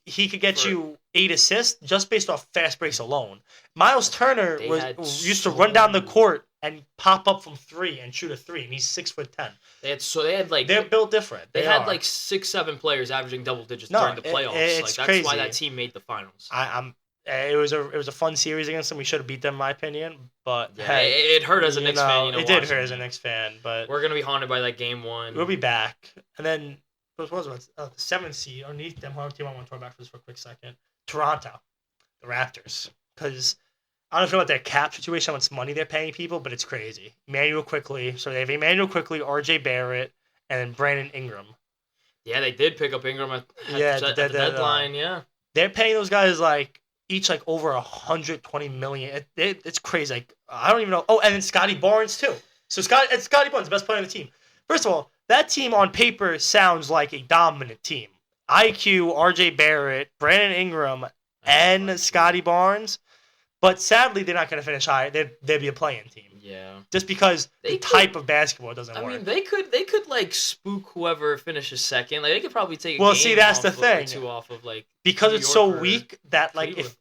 He could get you 8 assists just based off fast breaks alone. Miles Turner used to run down the court and pop up from 3 and shoot a 3, and he's 6'10". They're built different. They had 6-7 players averaging double digits during the playoffs. It's that's crazy. why that team made the finals. It was a fun series against them. We should have beat them, in my opinion. But it hurt as a Knicks fan. It did hurt as a Knicks fan. But we're gonna be haunted by that game 1. We'll be back, and then what was it? The 7th seed underneath them. How team I want to talk about for this for a quick second? Toronto, the Raptors, because I don't know about their cap situation, how much money they're paying people, but it's crazy. Emmanuel Quickly, so they have Emmanuel Quickly, R.J. Barrett, and then Brandon Ingram. Yeah, they did pick up Ingram at the deadline. Yeah, they're paying those guys each over $120 million. It's crazy. Like, I don't even know. Oh, and then Scotty Barnes too. So Scotty Barnes, the best player on the team. First of all, that team on paper sounds like a dominant team. IQ, RJ Barrett, Brandon Ingram, and Scotty Barnes. But sadly, they're not going to finish high. They'd be a play-in team. Yeah. Just because the type of basketball doesn't work. I mean, they could spook whoever finishes second. Like, they could probably take that's the thing. 2 off of because it's so weak that if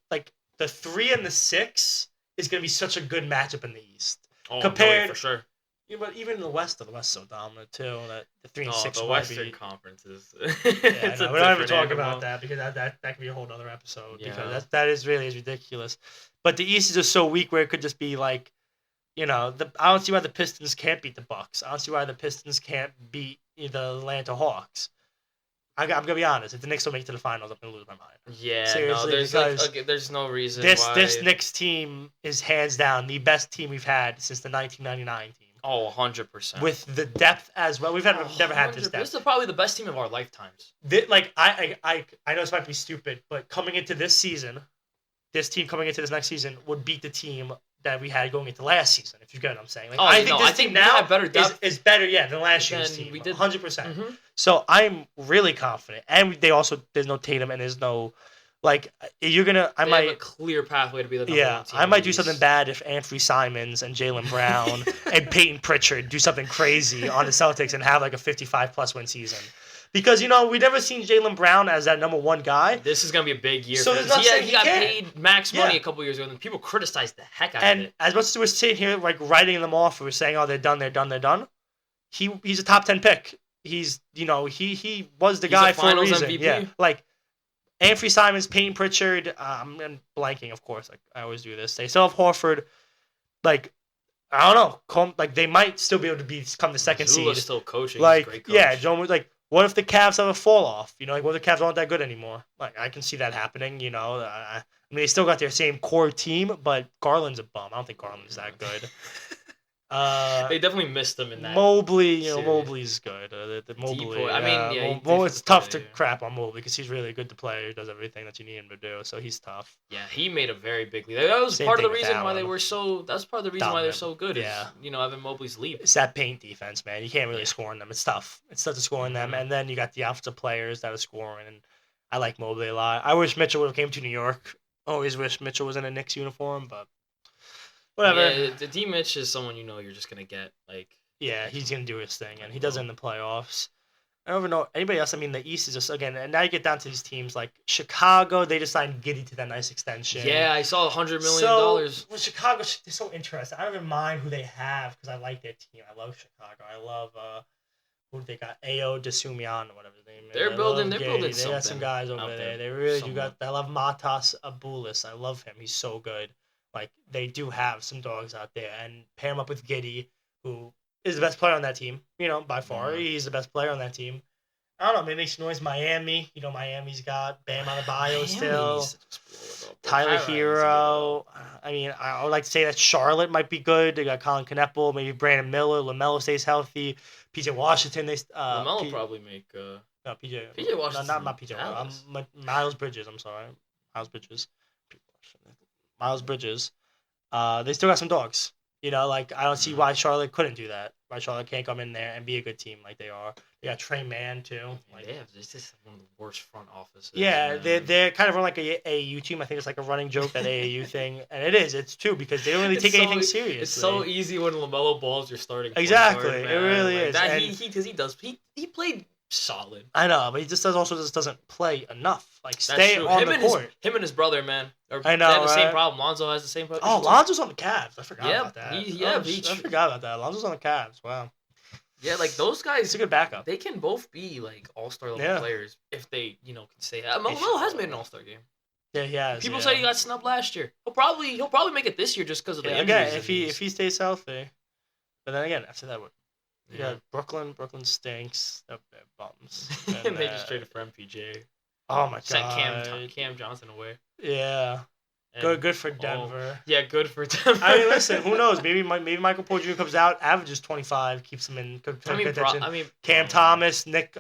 the 3 and the 6 is going to be such a good matchup in the East. Oh, compared for sure. Yeah, but even in the West is so dominant too. That the 3 and 6. The Western Conference is. We don't even talk about that because that could be a whole other episode. Yeah. Because that is ridiculous. But the East is just so weak where it could just be I don't see why the Pistons can't beat the Bucks. I don't see why the Pistons can't beat the Atlanta Hawks. I'm gonna be honest. If the Knicks don't make it to the finals, I'm gonna lose my mind. Yeah, seriously, there's no reason this Knicks team is hands down the best team we've had since the 1999 team. Oh, 100%. With the depth as well. We've never had this depth. This is probably the best team of our lifetimes. I know this might be stupid, but coming into this season, this team coming into this next season would beat the team that we had going into last season, if you get what I'm saying. Like, I think this team now is better, than last year's team. We did 100%. Mm-hmm. So I'm really confident. And there's no Tatum and there's no, like, you're going to, have a clear pathway to be the number one team. I might do something bad if Anthony Simons and Jaylen Brown and Peyton Pritchard do something crazy on the Celtics and have like a 55-plus win season. Because, we've never seen Jaylen Brown as that number one guy. This is going to be a big year so for him. He got paid max money a couple years ago, and people criticized the heck out of it. And as much as we're sitting here, like, writing them off, we're saying, oh, they're done. He's a top 10 pick. He's, he was the guy for a reason. MVP. Yeah, like, Anthony Simons, Peyton Pritchard, I'm blanking, of course. Like, I always do this. They still have Horford. Like, I don't know. Like, they might still be able to become the second seed. Still coaching. Like, great coach. Yeah, John was like, what if the Cavs have a fall off? Like, what if the Cavs aren't that good anymore? Like, I can see that happening, I mean, they still got their same core team, but Garland's a bum. I don't think Garland's that good. They definitely missed him in that. Mobley, Mobley's good. The Mobley. It's tough to crap on Mobley because he's really a good player. He does everything that you need him to do, so he's tough. Yeah, he made a very big leap. That was part of the reason why they were so. That's part of the reason why they're so good. Yeah, is, Evan Mobley's leap. It's that paint defense, man. You can't really score on them. It's tough. It's tough to score on them, and then you got the offensive players that are scoring. And I like Mobley a lot. I wish Mitchell would have came to New York. Always wish Mitchell was in a Knicks uniform, but. Whatever. Yeah, the D Mitch is someone you're just gonna get like. Yeah, he's gonna do his thing, and he does it in the playoffs. I don't even know anybody else. I mean, the East is just again, and now you get down to these teams like Chicago. They just signed Giddey to that nice extension. Yeah, I saw $100 million. So Chicago, they're so interesting. I don't even mind who they have because I like their team. I love Chicago. I love who they got, Ao Desumian or whatever his name is. They're building They got some guys over there. They really do got. I love Matas Abulis. I love him. He's so good. Like, they do have some dogs out there. And pair him up with Giddey, who is the best player on that team. By far. Mm-hmm. He's the best player on that team. I don't know. Maybe makes noise. Miami. Miami's got Bam Adebayo still. Tyler Hero. I mean, I would like to say that Charlotte might be good. They got Colin Kneppel. Maybe Brandon Miller. LaMelo stays healthy. PJ Washington. LaMelo probably make... No, PJ Washington. No, not PJ. Miles Bridges. I'm sorry. Miles Bridges. They still got some dogs. I don't see why Charlotte couldn't do that. Why Charlotte can't come in there and be a good team like they are. They got Trey Mann too. This is one of the worst front offices. Yeah, they're kind of run like a AAU team. I think it's like a running joke, that AAU thing, and it is. It's true because they don't really take anything seriously. It's so easy when LaMelo balls you're starting. Exactly, it really is. That, he played solid. I know, but he just doesn't play enough. Like, stay on the court. Him and his brother, man. I know, they have the same problem. Lonzo has the same problem. Oh, Lonzo's on the Cavs. I forgot about that. I forgot about that. Lonzo's on the Cavs. Wow. Yeah, like those guys. It's a good backup. They can both be like all-star level players if they, can stay. Melo has made an all-star game. Yeah, he has. People say he got snubbed last year. He'll probably make it this year just because of the injuries. Again, if he stays healthy. But then again, after that, Brooklyn stinks. They're bums. And they just traded for MPJ. Oh my god. Sent Cam Johnson away. Yeah. Good for Denver. Yeah, good for Denver. I mean, listen, who knows? Maybe Michael Porter Jr. comes out, averages 25, keeps him in Cam Thomas, Nick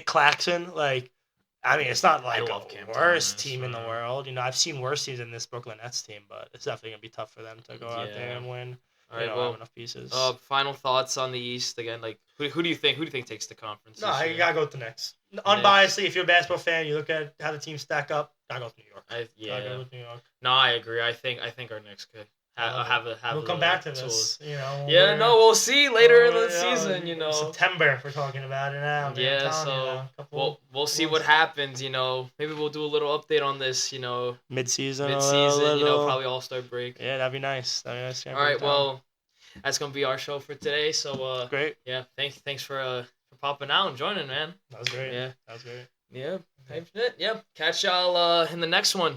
Claxton. It's not like a worst team in the world. I've seen worse teams than this Brooklyn Nets team, but it's definitely gonna be tough for them to go out there and win. All right, have enough pieces. Final thoughts on the East again. Like, who do you think takes the conference? No, you gotta go with the Knicks. Unbiasedly, if you're a basketball fan, you look at how the teams stack up. Gotta go with New York. Gotta go with New York. No, I agree. I think our Knicks could have. We'll come back to this. We'll see later in the season. September, we're talking about it now. We'll see what happens. Maybe we'll do a little update on this. Mid-season. Probably All-Star break. Yeah, that'd be nice. All right, well, that's gonna be our show for today. So great. Yeah, thanks for popping out and joining, man. That was great. Yeah, that was great. Yeah. Yeah. Catch y'all in the next one.